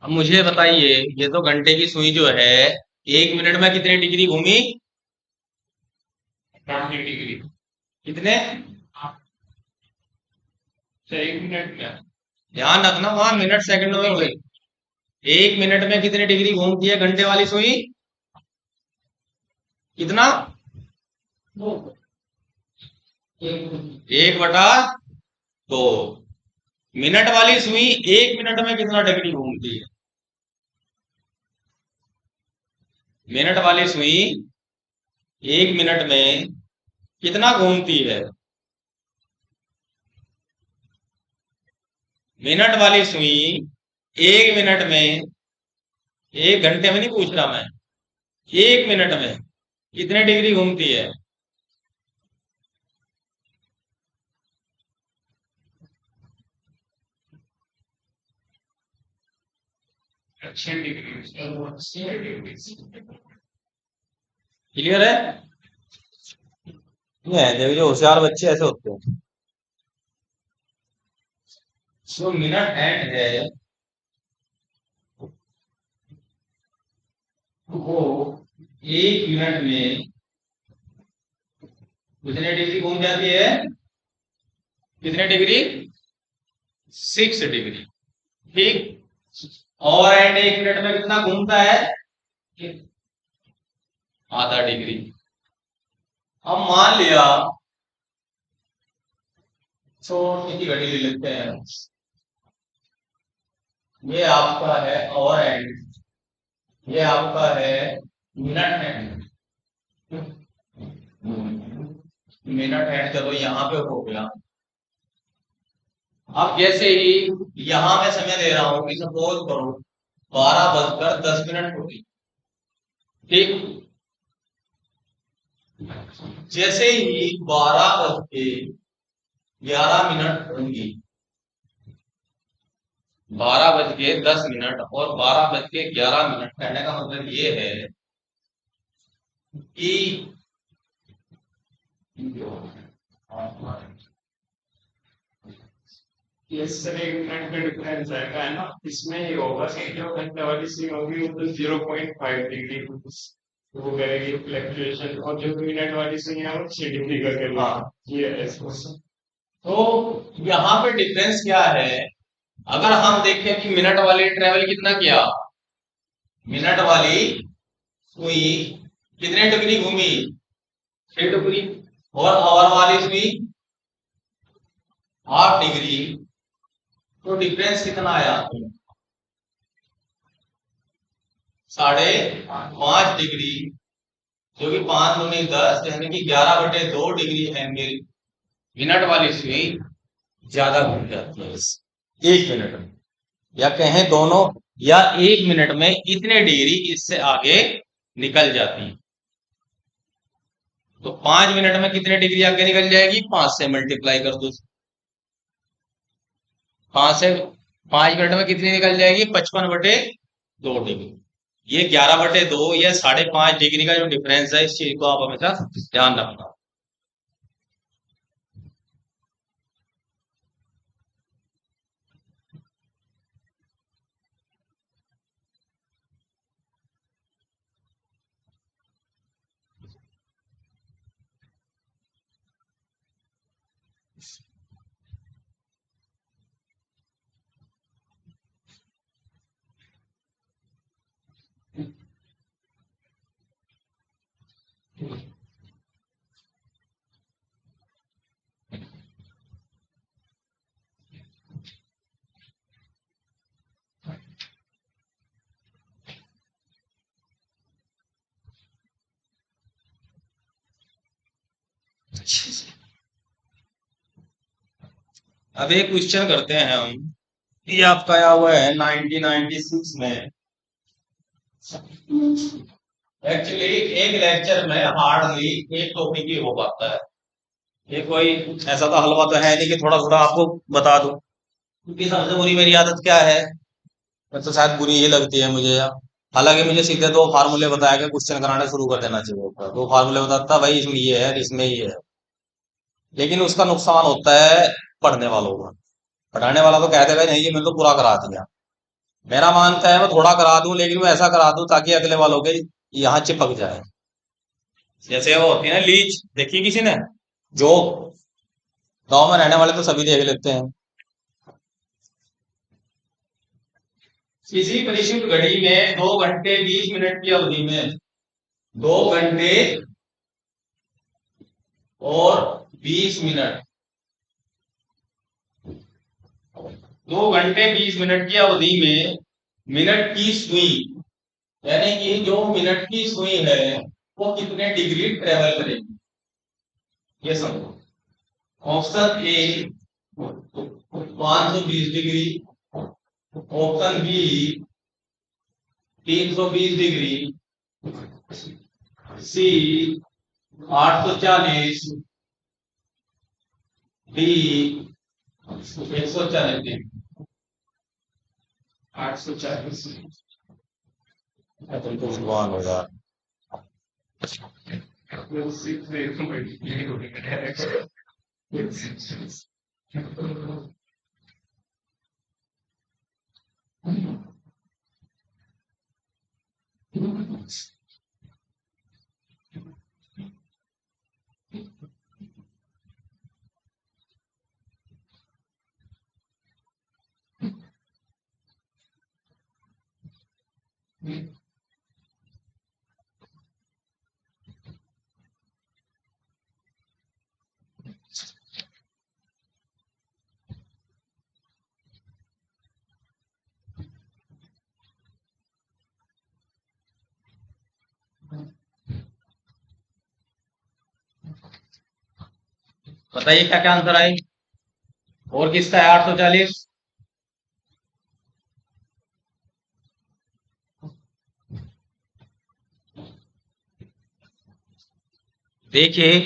अब मुझे बताइए, ये तो घंटे की सुई जो है 1 मिनट में कितने डिग्री घूमी? 40 डिग्री। कितने? 1 मिनट में। ध्यान रखना, वहां मिनट सेकंड में हुए। 1 मिनट में कितने डिग्री घूमती है घंटे वाली सुई? कितना? 1/2। मिनट वाली सुई 1 मिनट में कितना डिग्री घूमती है? मिनट वाली सुई 1 मिनट में कितना घूमती है? मिनट वाली सुई 1 मिनट में, 1 घंटे में नहीं पूछ रहा मैं, 1 मिनट में कितने डिग्री घूमती है? क्लियर है? ये देखो, जो होशियार बच्चे ऐसे होते हैं। जो मिनट हैंड है वो 1 मिनट में कितने डिग्री घूम जाती है? कितने डिग्री? 6 डिग्री। ठीक। और एंड 1 मिनट में कितना घूमता है? आधा डिग्री। अब मान लिया, छोटी सी घड़ी ले लेते हैं, ये आपका है और एंड, ये आपका है मिनट हैंड। मिनट हैंड चलो यहाँ पे हो गया। अब जैसे ही यहां मैं समय दे रहा हूं कि सपोज करो 12:10 होगी, ठीक। जैसे ही 12:11 होंगी, 12:10 और 12:11 कहने का मतलब ये है कि यस सर, 1 मिनट का डिफरेंस है ना, इसमें ही होगा कि जो घंटे वाली स्विंग होगी वो तो 0.5 डिग्री वो करेगी फ्लक्चुएशन, और जो मिनट वाली स्विंग है वो 6 डिग्री का करेगी। हाँ, ये ऐसा। तो यहाँ पे डिफरेंस क्या है? अगर हम देखें कि मिनट वाली ट्रेवल कितना किया, मिनट वाली सुई कितने डिग्री घूमी? 6 डिग्री। और आवर वाली सुई 8 डिग्री। तो डिफरेंस कितना आया? 5.5 डिग्री, जो कि 5 × 10 यानी कि 11/2 डिग्री एंगल मिनट वाली सुई ज्यादा घूम जाती है 1 मिनट में, या कहें दोनों, या 1 मिनट में इतने डिग्री इससे आगे निकल जाती है। तो 5 मिनट में कितने डिग्री आगे निकल जाएगी? 5 से मल्टीप्लाई कर दो। 5 मिनट में कितनी निकल जाएगी? 55/2 डिग्री। ये 11/2 या 5.5 डिग्री का जो डिफरेंस है, इस चीज को आप हमेशा ध्यान रखना। अब एक क्वेश्चन करते हैं हम। ये आपका आया हुआ है 1996 में। एक्चुअली एक लेक्चर में हार्डली एक टॉपिक ही हो पाता है। ये कोई ऐसा तो हलवा तो है नहीं कि थोड़ा थोड़ा आपको बता दूं, क्योंकि सबसे बुरी मेरी आदत क्या है, मैं तो शायद बुरी ही लगती है मुझे यार। हालांकि मुझे सीधे दो फार्मूले बताया के क्वेश्चन कराना शुरू कर देना चाहिए होता है। दो फार्मूले बताता भाई, इसमें ये है इसमें ये है, लेकिन उसका नुकसान होता है पढ़ने वालों का। पढ़ाने वाला तो कहते भाई नहीं, ये मैंने तो पूरा करा दिया। मेरा मानता है मैं थोड़ा करा दूं, लेकिन मैं ऐसा करा दूं ताकि अगले वालों के यहाँ चिपक जाए। जैसे वो होती है ना लीच, देखी किसी ने? जो गांव में रहने वाले तो सभी देख लेते हैं। किसी परिशुद्ध घड़ी में 2 घंटे 20 मिनट की अवधि में 2 घंटे और 20 मिनट, 2 घंटे 20 मिनट की अवधि में मिनट की सुई, यानी कि जो मिनट की सुई है वो कितने डिग्री ट्रेवल करेगी, ये समझो। Option A 520 degree, option B 320 degree, C 840, D 140 degree. 840। तुम तो भगवान हो यार। We'll see if they बताइए क्या क्या आंसर आई, और किसका है 840? देखिए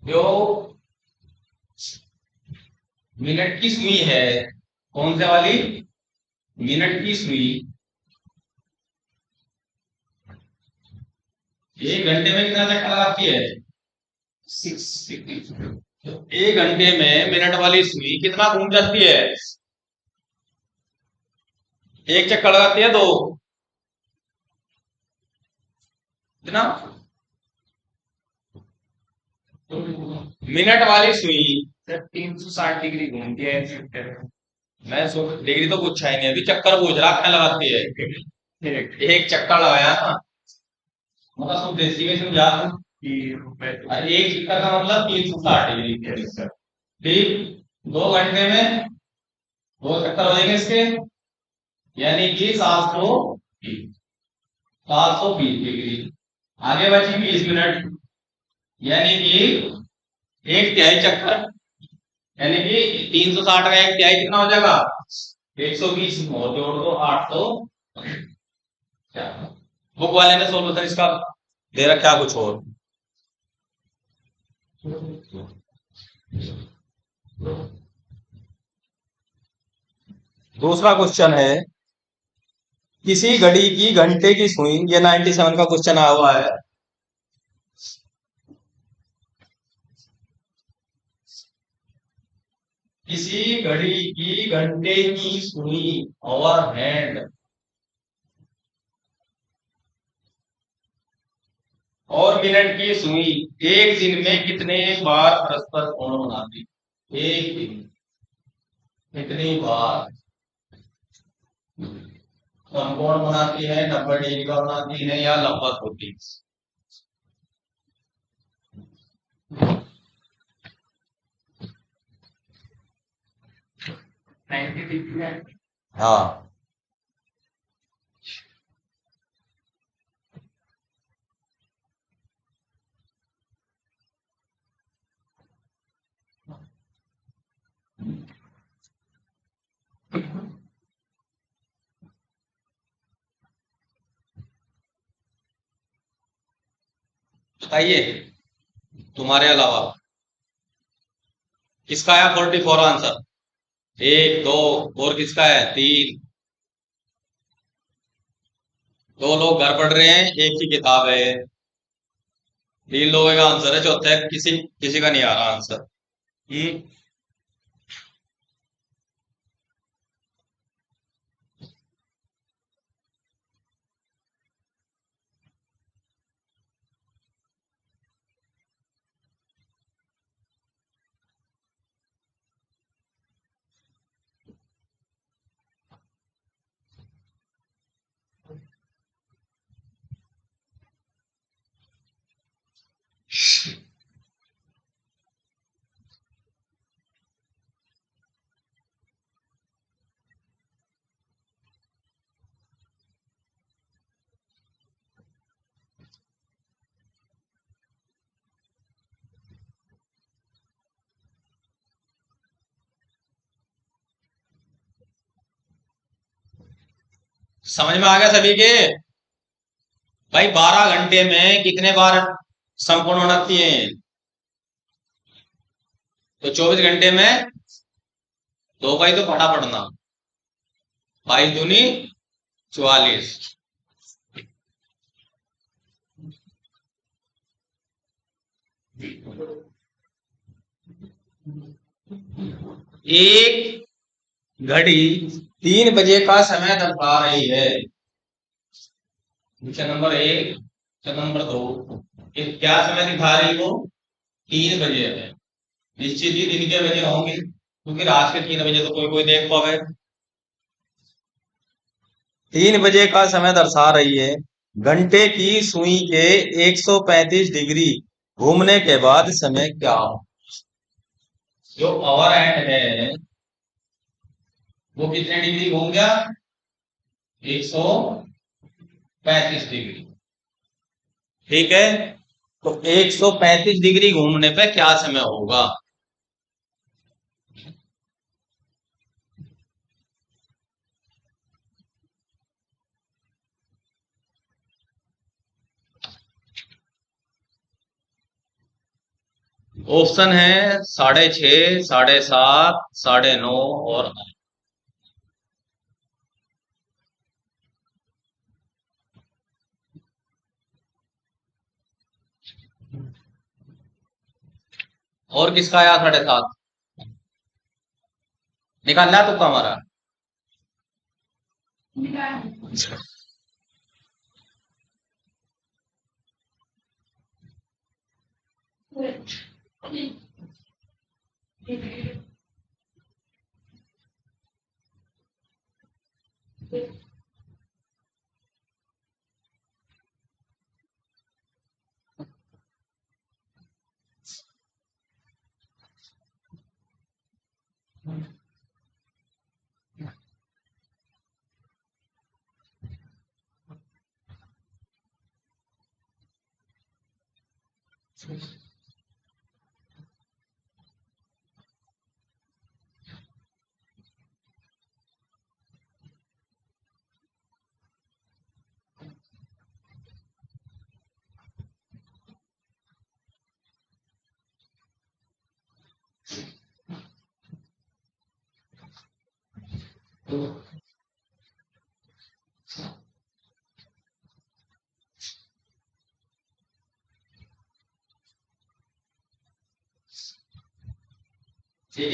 जो मिनट की सुई है, कौन से वाली? मिनट की सुई 1 घंटे में कितना चक्कर लगाती है? 6 1 घंटे में मिनट वाली सुई कितना घूम जाती है? एक चक्कर लगाती है, दो? कितना? मिनट वाली सुई 360 डिग्री घूमती है सेक्टर मैं डिग्री तो पूछा ही नहीं, अभी चक्कर पूछ रहा क्या लगाती है। में। एक चक्कर लगाया ना, मतलब तुम देसी में समझा, कि रुपए अरे एक चक्कर का मतलब 360 डिग्री। ठीक, 2 घंटे में 2 चक्कर हो जाएंगे इसके, यानी कि 720 डिग्री। आगे बची 20 मिनट, यानी कि एक तिहाई चक्कर, यानी कि 360 का एक तिहाई कितना हो जाएगा, 120 और जोड़ दो 800। क्या बुक वाले ने सोल्यूशन इसका दे रखा कुछ और। दूसरा क्वेश्चन है, किसी घड़ी की घंटे की सुई, ये 97 का क्वेश्चन आया हुआ है। किसी घड़ी की घंटे की सुई और हैंड और मिनट की सुई एक दिन में कितने बार परस्पर कोण बनाती, एक दिन कितनी बार समकोण बनाती है, 90 डिग्री का बनाती है या लंबवत होती है। 90 डिग्री है। हाँ, बताइए तुम्हारे अलावा किसका है 44 आंसर, एक दो, और किसका है 3। दो लोग घर पढ़ रहे हैं, एक ही किताब है। 3 लोगों का आंसर है, चौथा है किसी किसी का नहीं आ रहा आंसर। समझ में आ गया सभी के? भाई 12 घंटे में कितने बार संपूर्ण होती है, तो 24 घंटे में 2 का ही तो पढ़ा पढ़ना, 22 दूनी 44। एक घड़ी 3 बजे का समय दर्शा रही है। क्वेश्चन नंबर 1, क्वेश्चन नंबर 2, क्या समय दिखा रही हो, 3 बजे है। निश्चित ही दिन के बजे होंगे, क्योंकि रात के 3 बजे तो कोई कोई देख पावे। 3 बजे का समय दर्शा रही है। घंटे की सुई के 135 डिग्री घूमने के बाद समय क्या हो। जो आवर हैंड है वो कितने डिग्री घूम गया, 135 डिग्री। ठीक है, तो 135 डिग्री घूमने पे क्या समय होगा। ऑप्शन है 6:30, 7:30, 9:30 और 9। और किसका आया 7:30, निकाल लिया तुक्का हमारा। ठीक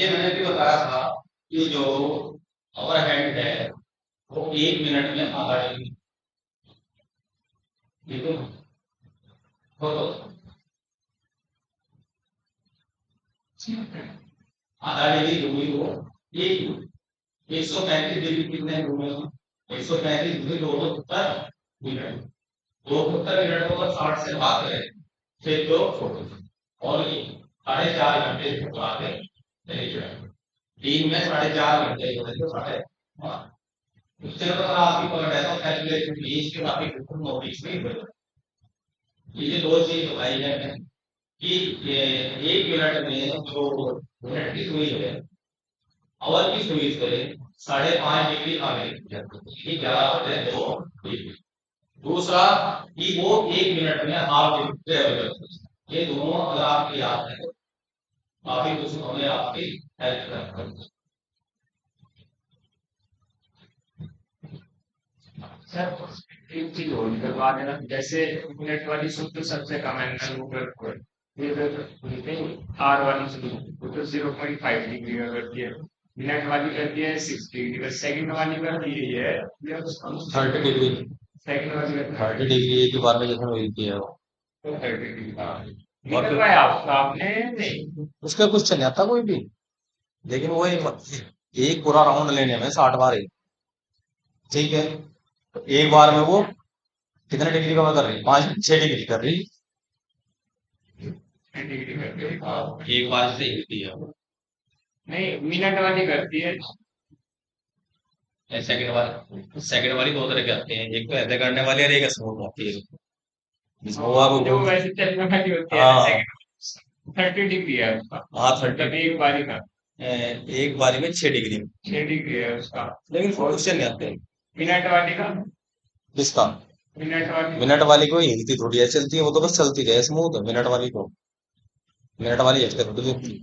है, मैंने भी बताया था कि जो ओवर हैंड है वो 1 मिनट में आधा डिग्री, ठीक है, तो आधा डिग्री घूमी वो एक 135 डिग्री कितने घूमे, 135 डिग्री 270 मिनट, 270 मिनट को 60 से भाग करें फिर तो और 4.5 घंटे आते दिन में 4.5 घंटे साढ़े उससे अगर आपकी पकड़ है तो कैलकुलेशन फीस के काफी नोटिस नहीं हुए। ये दो चीज बताई है कि 1 मिनट में जो मिनट की सुई है आवर की सुई से 5.5 डिग्री आगे 11.2 डिग्री। दूसरा कि वो 1 मिनट में हाफ डिग्री ट्रेवल करते हैं। ये दोनों अगर आपके याद है काफी कुछ हमें आपकी हेल्प करते हैं। एक चीज और करवा देना, जैसे मिनट वाली सूत्र तो सबसे कम एंगल ऊपर आर वाली सूत्र तो 0.5 डिग्री का करती है, मिनट वाली करती है 60 डिग्री, सेकंड वाली करती है 30 डिग्री, सेकंड वाली करती है 30 डिग्री एक ही बार में जैसे मिलती है वो 30 डिग्री। और आपने नहीं उसका क्वेश्चन नहीं आता कोई भी, लेकिन वो एक पूरा राउंड लेने में 60 बार है, ठीक है, तो एक बार में वो कितने डिग्री का कर रही है, 5-6 डिग्री कर रही, डिग्री करती है, एक बार से हिलती है। नहीं मिनट वाली करती है, सेकंड वाली दो तरह के आते हैं, एक तो ऐसे करने वाली और एक स्मूथ आती है। जो वैसे चलने वाली होती है हाँ 30 डिग्री है उसका, हाँ मतलब एक बारी का एक बारी में 6 डिग्री, 6 डिग्री है उसका। लेकिन क्वेश्चन नहीं आते। मिनट वाली का, किसका? मिनट वाली को हिलती थोड़ी है, चलती है, वो तो बस चलती है स्मूथ, मिनट वाली को मिनट वाली हटके थोड़ी देती है।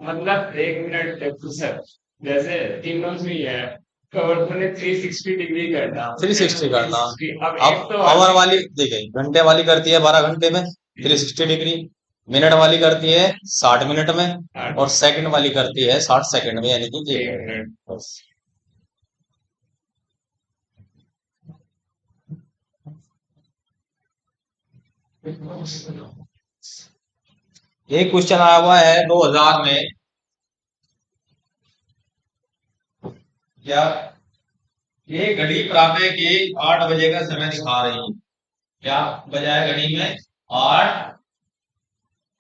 मतलब 1 मिनट तक सर जैसे तीनों में है कवर तूने 360 डिग्री करना, 360 करना, अब अब एक तो आवर वाली देखिए घंटे वाली करती है 12 घंटे में 360 डिग्री, मिनट वाली करती है 60 मिनट में, और सेकंड वाली करती है 60 सेकंड में, यानी कि 1 मिनट। बस। एक क्वेश्चन आया हुआ है 2000 में, क्या ये घड़ी प्रातः के 8 बजे का समय दिखा रही है, क्या बजाय घड़ी में 8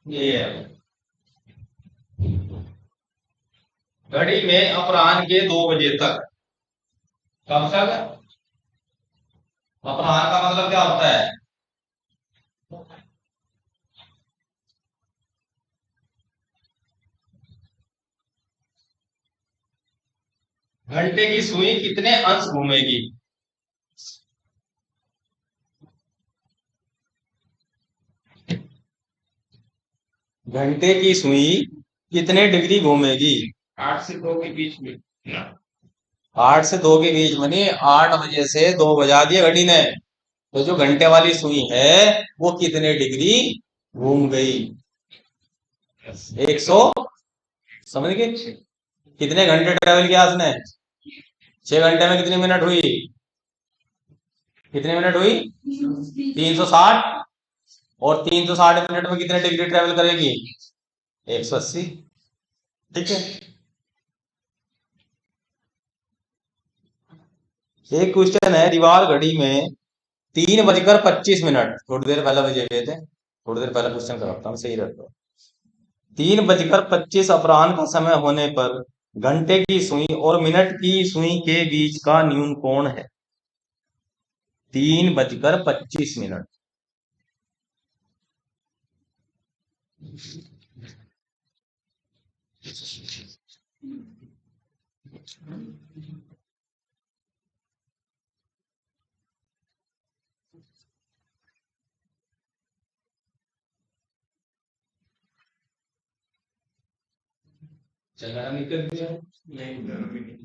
AM, घड़ी में अपराह्न के 2 बजे तक, कब तक? अपराह्न का मतलब क्या होता है? घंटे की सुई कितने अंश घूमेगी? घंटे की सुई कितने डिग्री घूमेगी? 8 से 2 के बीच में 8 से 2 के बीच में नहीं, 8 बजे से 2 बजा दिया घड़ी ने, तो जो घंटे वाली सुई है वो कितने डिग्री घूम गई? 100, समझ गए? कितने घंटे ट्रेवल किया उसने? 6 घंटे में कितनी मिनट हुई? कितनी मिनट हुई? 360, और 360 मिनट में कितने डिग्री ट्रेवल करेगी? 180, ठीक है। एक क्वेश्चन है, दीवार घड़ी में 3:25, थोड़ी देर पहले बजे हुए थे, थोड़ी देर पहले क्वेश्चन कराता हूँ सही रहता है। 3:25 अपराह्न का समय होने पर घंटे की सुई और मिनट की सुई के बीच का न्यून कोण है 3:25। चला निकल दिया। नहीं इधर भी नहीं।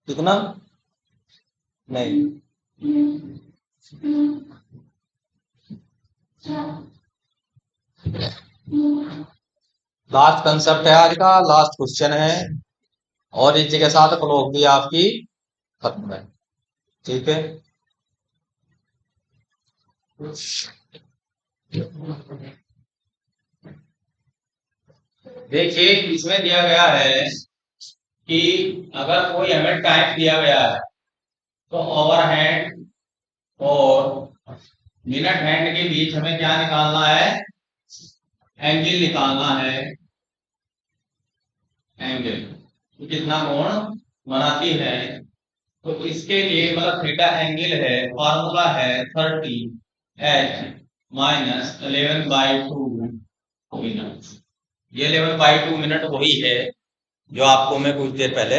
कितना नहीं। लास्ट कंसेप्ट है आज का, लास्ट क्वेश्चन है और इसी के साथ क्लॉक भी आपकी खत्म है। ठीक है, देखिए इसमें दिया गया है कि अगर कोई हमें टाइम दिया गया है, तो ओवरहेड और मिनट हैंड के बीच हमें क्या निकालना है, एंगल निकालना है। एंगल कितना कोण बनाती है, तो इसके लिए मतलब थीटा एंगल है, फार्मूला है 30h-11/2 मिनट। ये 11/2 मिनट वही है जो आपको मैं कुछ देर पहले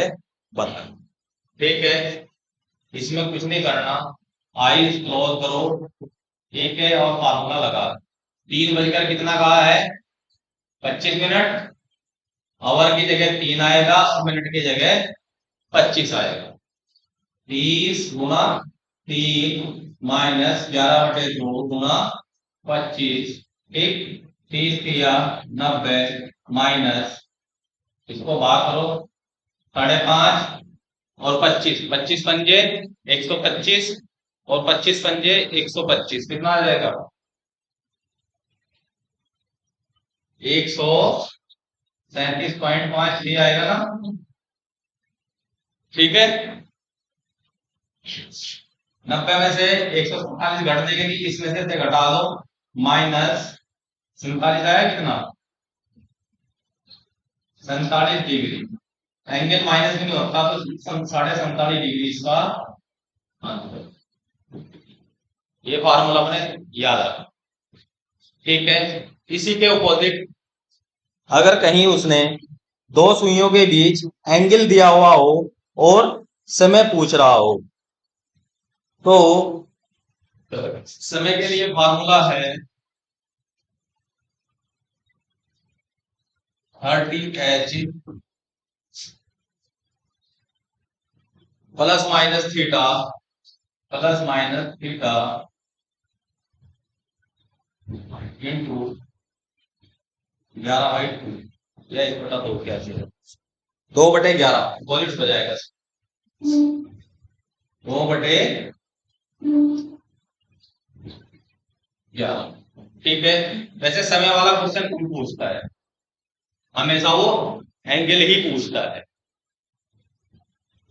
बताया। ठीक है, इसमें कुछ नहीं करना, आईज क्लोज करो, ठीक है, और फार्मूला लगा। 3 बजकर कितना कहा है, 25 मिनट। आवर की जगह 3 आएगा और मिनट की जगह 25 आएगा। 30 × 3 -11/2 गुणा 25, ठीक। 30×3 = 90 माइनस, इसको भाग करो 5.5 और 25, 25 पंजे 125 और 25 पंजे 125, कितना आ जाएगा 137.5 आएगा ना। ठीक है, 90 में से 147 घट देंगे, इसमें से घटा लो, -47 आया कितना 47 डिग्री। एंगल माइनस में नहीं होता तो 47.5 डिग्री इसका आंसर। ये फार्मूला अपने याद रखा। ठीक है, इसी के अपोजिट अगर कहीं उसने दो सुइयों के बीच एंगल दिया हुआ हो और समय पूछ रहा हो, तो समय के लिए फार्मूला है 30h plus minus theta into 11/2 या 1/2 क्या चीज 2/11 पॉलिट्स हो जाएगा 2/11। ठीक है, वैसे समय वाला क्वेश्चन क्यों पूछता है, हमेशा वो एंगल ही पूछता है।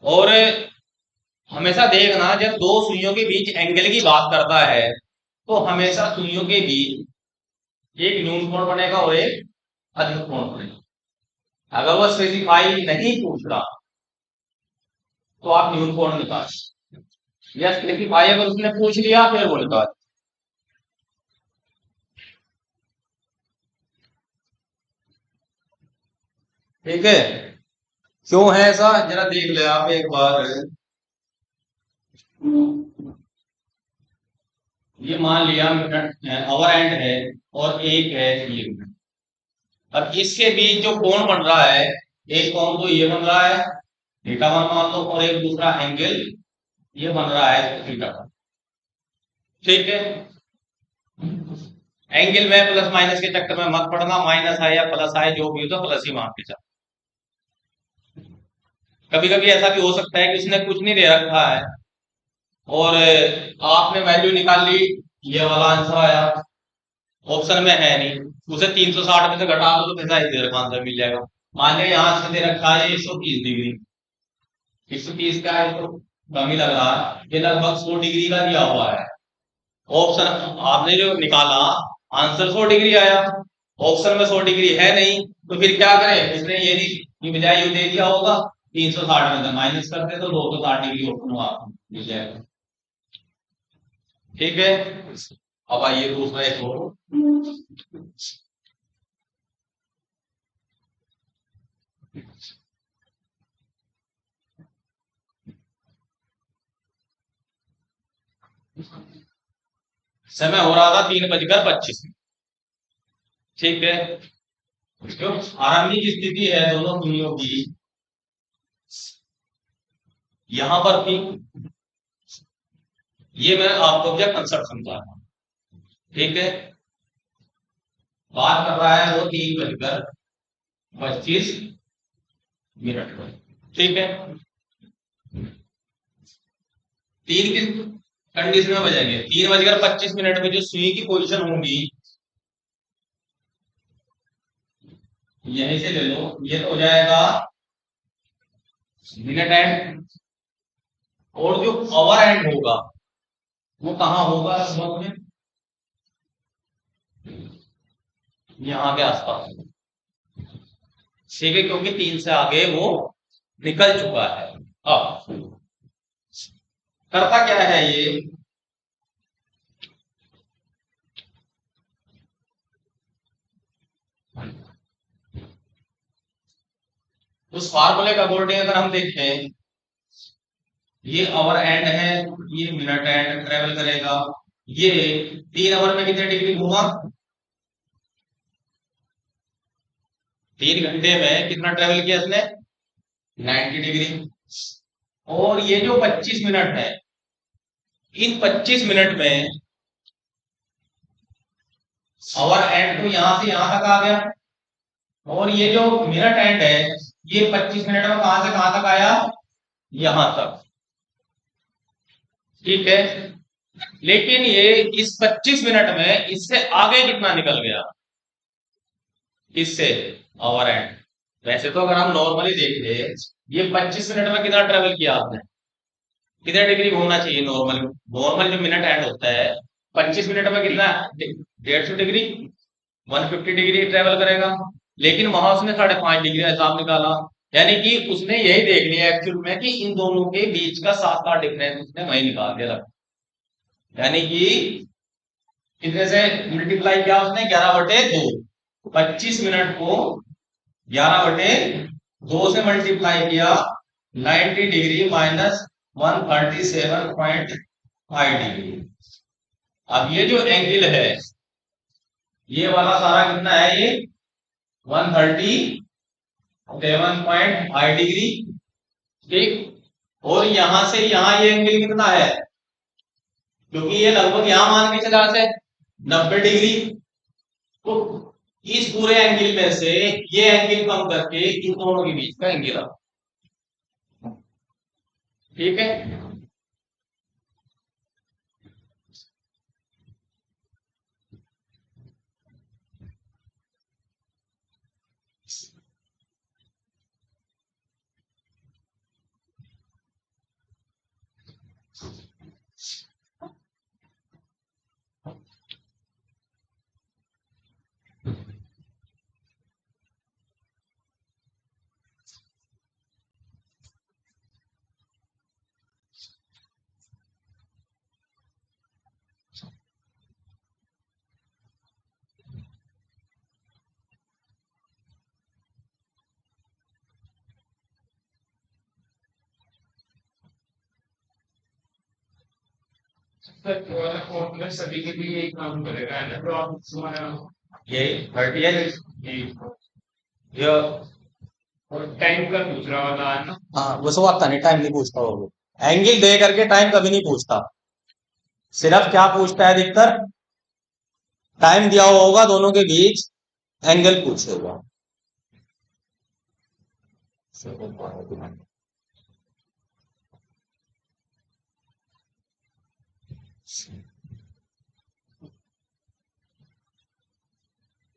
और हमेशा देखना, जब दो सुइयों के बीच एंगल की बात करता है तो हमेशा सुइयों के बीच एक न्यून कोण बनेगा और एक अधिक कोण बनेगा। अगर वो स्पेसिफाई नहीं पूछ रहा तो आप न्यून कोण निकाल, या स्पेसिफाई अगर उसने पूछ लिया फिर वो निकाल। ठीक है, क्यों है ऐसा जरा देख ले आप एक बार। ये मान लिया मिनट आवर एंड है और एक है ये मिनट। अब इसके बीच जो कोण बन रहा है, एक कोण तो ये बन रहा है थीटा 1 मान लो, और एक दूसरा एंगल ये बन रहा है थीटा 1। ठीक है, एंगल में प्लस माइनस के चक्कर में मत पड़ना, माइनस आए या प्लस आए जो भी हो तो प्लस ही मान के चल। कभी कभी ऐसा भी हो सकता है कि उसने कुछ नहीं दे रखा है और आपने वैल्यू निकाल ली, ये वाला आंसर आया, ऑप्शन में है नहीं, उसे 360 में से घटा दो तो कैसा ही दे रखा आंसर मिल जाएगा। मान लिया यहाँ से दे रखा है 130 डिग्री, 130 का है तो कम ही लग रहा है, ये लगभग 100 डिग्री का दिया हुआ है। ऑप्शन आपने जो निकाला आंसर 100 डिग्री आया, ऑप्शन में 100 डिग्री है नहीं, तो फिर क्या करें, इसने ये नहीं, ये बजाय ये दे दिया होगा 360 में से माइनस करते तो 260 डिग्री ऑप्शन आपको मिल जाएगा। ठीक है, अब आइए दूसरा एक और। समय हो रहा था 3:25। ठीक है, क्यों आरंभिक स्थिति है दोनों सुइयों की यहां पर थी, ये मैं आपको क्या कंसेप्ट समझा रहा हूं। ठीक है, बात कर रहा है वो 3:25 पर। ठीक है, 3 की कंडीशन में बजाएंगे, 3:25 में जो सुई की पोजीशन होगी यहीं से ले लो, ये तो हो जाएगा मिनट एंड और जो अवर एंड होगा वो कहां होगा लगभग में, यहाँ के आसपास। ठीक है, क्योंकि 3 से आगे वो निकल चुका है। अब करता क्या है ये, उस फार्मूले का अकॉर्डिंग अगर हम देखें, ये आवर एंड है, ये मिनट एंड ट्रेवल करेगा। ये 3 आवर में कितने डिग्री घूमा, 3 घंटे में कितना ट्रेवल किया इसने, 90 डिग्री। और ये जो 25 मिनट है, इन 25 मिनट में आवर एंड तो यहां से यहां तक आ गया, और ये जो मिनट एंड है ये 25 मिनट में कहां से कहां तक आया, यहां तक। ठीक है, लेकिन ये इस 25 मिनट में इससे आगे कितना निकल गया, इससे आवर एंड। वैसे तो अगर हम नॉर्मली देखें, ये 25 मिनट में कितना ट्रेवल किया आपने, कितने डिग्री घूमना चाहिए नॉर्मल, नॉर्मल जो मिनट एंड होता है 25 मिनट में कितना, 150 डिग्री, 150 डिग्री ट्रेवल करेगा। लेकिन वहां उसने 5.5 डिग्री हिसाब निकाला, यानी कि उसने यही देख लिया एक्चुअल में कि इन दोनों के बीच का 7 का डिफरेंस उसने वही निकाल दिया। यानी कि कितने से मल्टीप्लाई किया उसने, 11/2, 25 मिनट को 11/2 से मल्टीप्लाई किया, 90 डिग्री माइनस 137.5 डिग्री। अब ये जो एंगल है, ये वाला सारा कितना है, ये 137.5 डिग्री। ठीक, और यहां से यहां ये एंगल कितना है, क्योंकि ये लगभग यहां मान के चला से 90 डिग्री। तो इस पूरे एंगल में से ये एंगल कम करके इन दोनों के बीच का एंगल आ। ठीक है, फॉर्मूला सभी के लिए एक काम करेगा, है ना? तो आप तुम्हारा ये 30 है ये। और टाइम का दूसरा वाला है ना, हाँ, वो सब आता नहीं, टाइम नहीं पूछता वो, एंगल दे करके टाइम कभी नहीं पूछता। सिर्फ क्या पूछता है अधिकतर, टाइम दिया हुआ होगा दोनों के बीच, एंगल पूछेगा।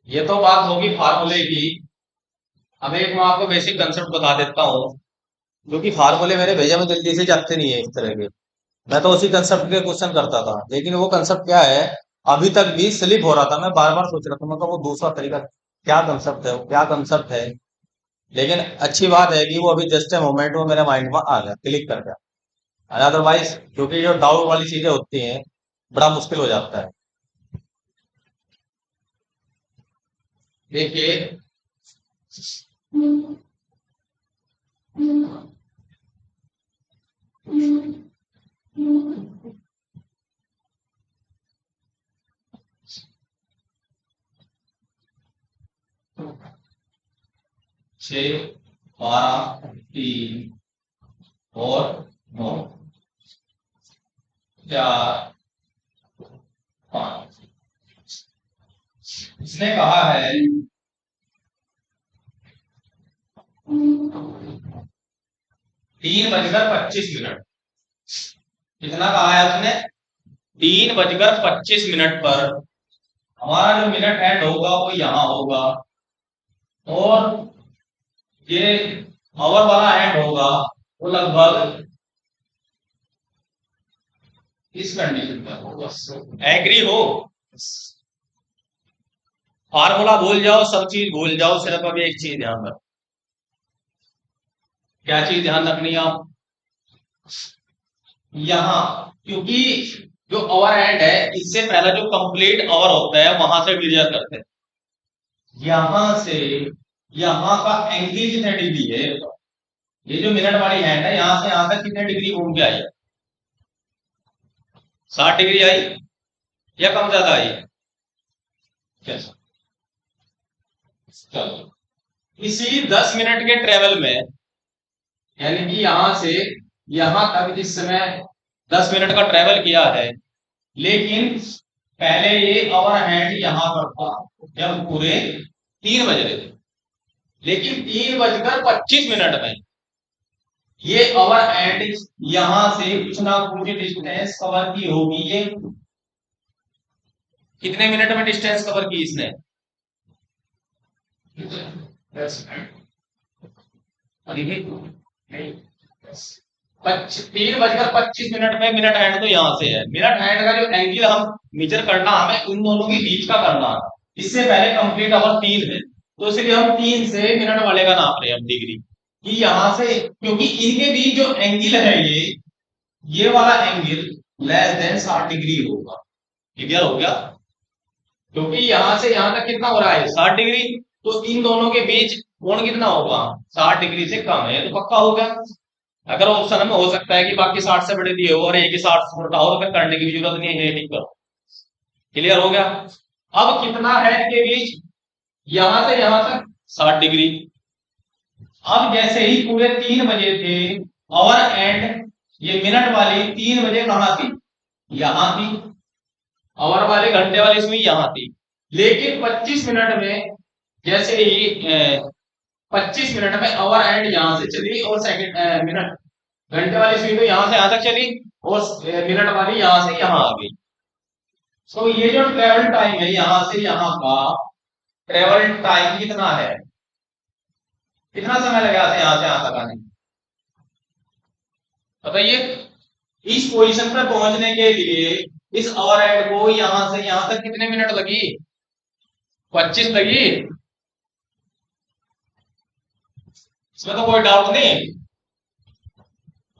ये तो बात होगी फार्मूले की। अब एक मैं आपको बेसिक कंसेप्ट बता देता हूँ, क्योंकि फार्मूले मेरे भेजे में जल्दी से जाते नहीं है इस तरह के। मैं तो उसी कंसेप्ट के क्वेश्चन करता था, लेकिन वो कंसेप्ट क्या है अभी तक भी स्लिप हो रहा था। मैं बार बार सोच रहा था, मतलब वो दूसरा तरीका क्या कंसेप्ट है, वो क्या कंसेप्ट है। लेकिन अच्छी बात है कि वो अभी जस्ट ए मोमेंट में मेरे माइंड में आ गया, क्लिक कर गया। अदरवाइज क्योंकि जो डाउट वाली चीजें होती हैं बड़ा मुश्किल हो जाता है। देखिए, छः, 12, 3 और 9, 4, 5। इसने कहा है 3:25। कितना कहा है उसने, 3:25 पर हमारा जो मिनट एंड होगा वो यहां होगा, और ये आवर वाला एंड होगा वो लगभग इस कंडीशन पे होगा। एग्री हो? फार्मूला भूल जाओ, सब चीज भूल जाओ, सिर्फ अभी एक चीज ध्यान रखो। क्या चीज ध्यान रखनी है आप? यहां, क्योंकि जो अवर एंड है, इससे पहला जो कंप्लीट अवर होता है वहां से मेजर करते हैं। यहां से यहां का एंगल कितने डिग्री है? ये जो मिनट वाली हैंड है, यहां से यहां तक कितने डिग्री घूम के आई? 60 डिग्री आई या कम ज्यादा आई? कैसा? चलो, इसी 10 मिनट के ट्रेवल में, यानी कि यहां से यहां तक जिस समय 10 मिनट का ट्रेवल किया है, लेकिन पहले ये अवर हैंड यहां पर था जब पूरे 3 बज रहे थे, लेकिन 3:25 में ये अवर एंड यहां से कुछ ना कुछ डिस्टेंस कवर की होगी। ये कितने मिनट में डिस्टेंस कवर की इसने? 3:25 में मिनट हैंड तो यहां से है। मिनट हैंड का जो एंगल हम मेजर करना, हमें उन दोनों के बीच का करना है। इससे पहले कंप्लीट अवर 3 है, तो इसलिए हम 3 से मिनट वाले का नाप रहे हैं अब डिग्री, कि यहां से, क्योंकि इनके बीच जो एंगल है ये वाला एंगल लेस देन 60 डिग्री होगा। क्लियर हो गया? क्योंकि यहां से यहां तक कितना हो रहा है? 60 डिग्री। तो इन दोनों के बीच कोण कितना होगा? 60 डिग्री से कम है, तो पक्का हो गया। अगर ऑप्शन में हो सकता है कि बाकी 60 से बड़े दिए हो और एक ही 60 से छोटा हो, तो फिर करने की भी जरूरत नहीं है, ठीक करो। क्लियर हो गया? अब कितना है इनके बीच? यहां से यहां तक 60 डिग्री। अब जैसे ही पूरे 3 बजे थे, आवर एंड ये मिनट वाली 3 बजे कहां थी? यहां थी। आवर वाली, घंटे वाली सुई यहां थी। लेकिन 25 मिनट में, जैसे ही 25 मिनट में आवर एंड यहां से चली, और सेकंड मिनट, घंटे वाली सुई तो यहां से यहां तक चली, और मिनट वाली यहां से यहां आ गई। तो ये जो ट्रेवल टाइम है यहां से यहां का, ट्रेवल टाइम कितना है? कितना समय लगा यहां से यहां तक आने? बताइए। इस पोजीशन पर पहुंचने के लिए इस आवर एंड को यहां से यहां तक कितने मिनट लगी? 25 लगी। इसमें तो कोई डाउट नहीं।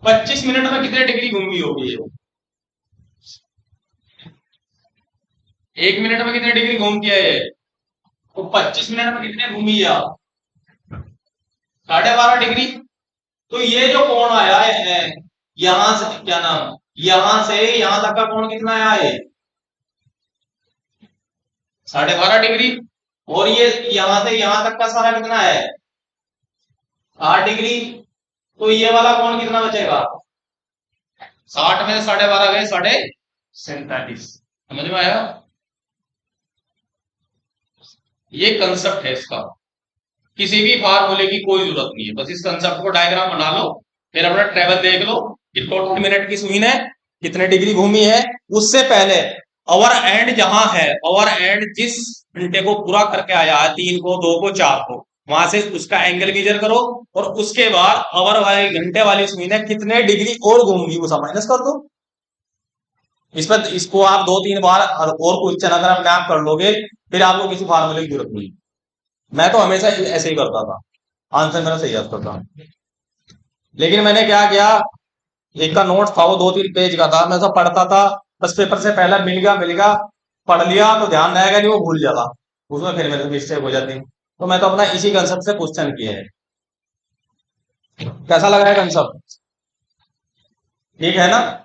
25 मिनट में कितने डिग्री घूमी होगी ये? 1 मिनट में कितने डिग्री घूम किया है? तो 25 मिनट में कितने घूमी आप? 12.5 डिग्री। तो ये जो कोण आया है यहां से, क्या नाम, यहां से यहां तक का कोण कितना आया है? 12.5 डिग्री। और ये यहां से यहां तक का सारा कितना है? 8 डिग्री। तो ये वाला कोण कितना बचेगा? 60 में 12.5 गए 47। समझ में आया? ये कंसेप्ट है इसका। किसी भी फार्मूले की कोई जरूरत नहीं है, बस इस कंसेप्ट को डायग्राम बना लो, फिर अपना ट्रेवल देख लो कि टोटल मिनट की सुई ने कितने डिग्री घूमी है। उससे पहले आवर एंड जहां है, आवर एंड जिस घंटे को पूरा करके आया है, 3 को, 2 को, 4 को, वहां से उसका एंगल मेजर करो, और उसके बाद आवर वाली, घंटे वाली सुई ने कितने डिग्री और घूमगी वो सब माइनस कर दो। इस पर, इसको आप 2-3 बार और क्वेश्चन अगर आप मैप कर लोगे, फिर आपको किसी फार्मूले की जरूरत नहीं। मैं तो हमेशा ऐसे ही करता था, आंसर मेरा सही आता था। लेकिन मैंने क्या किया, एक का नोट था वो 2-3 पेज का था, मैं सब पढ़ता था, बस पेपर से पहले मिल गया, पढ़ लिया तो ध्यान रहेगा नहीं, वो भूल जाता, उसमें फिर मेरे मिस्टेक हो जाती। तो मैं तो अपना इसी कंसेप्ट से क्वेश्चन किए हैं। कैसा लग रहा है कंसेप्ट? ठीक है ना?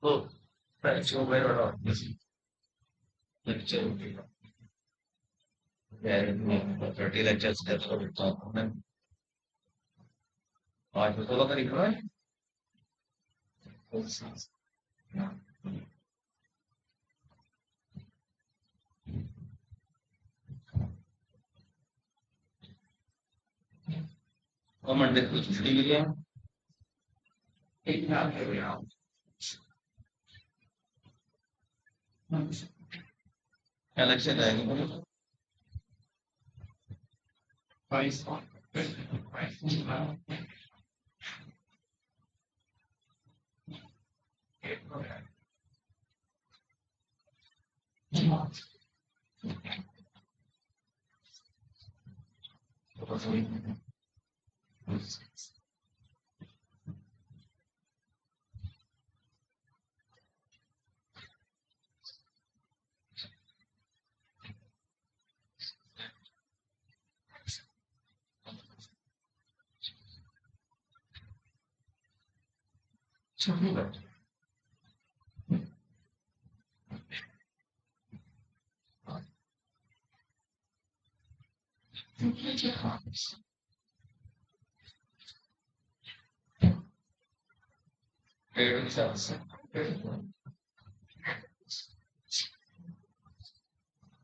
तो आज तो 16 तारीख है। और मंडे को छुट्टी मिली है। ठीक है। अलग से जाएंगे। 5.25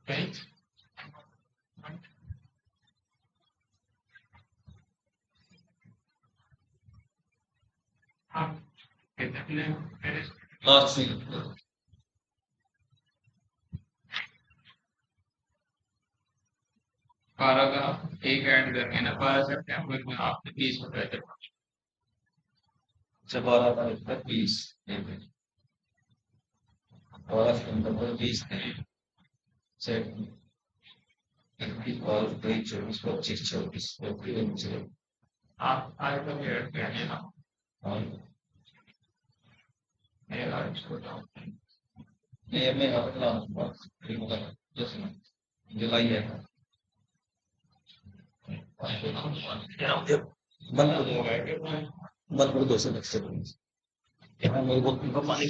right? आप कितने पैराग्राफ एक ऐड करके ना 12 सितंबर में आपने 30 रुपए के 12 20 24 25 26 आप आइटम ऐड करके ना मेरा इसको डाउन ये में अपना जुलाई है बंद कर दो से नेक्स्ट यहाँ मेरे को पानी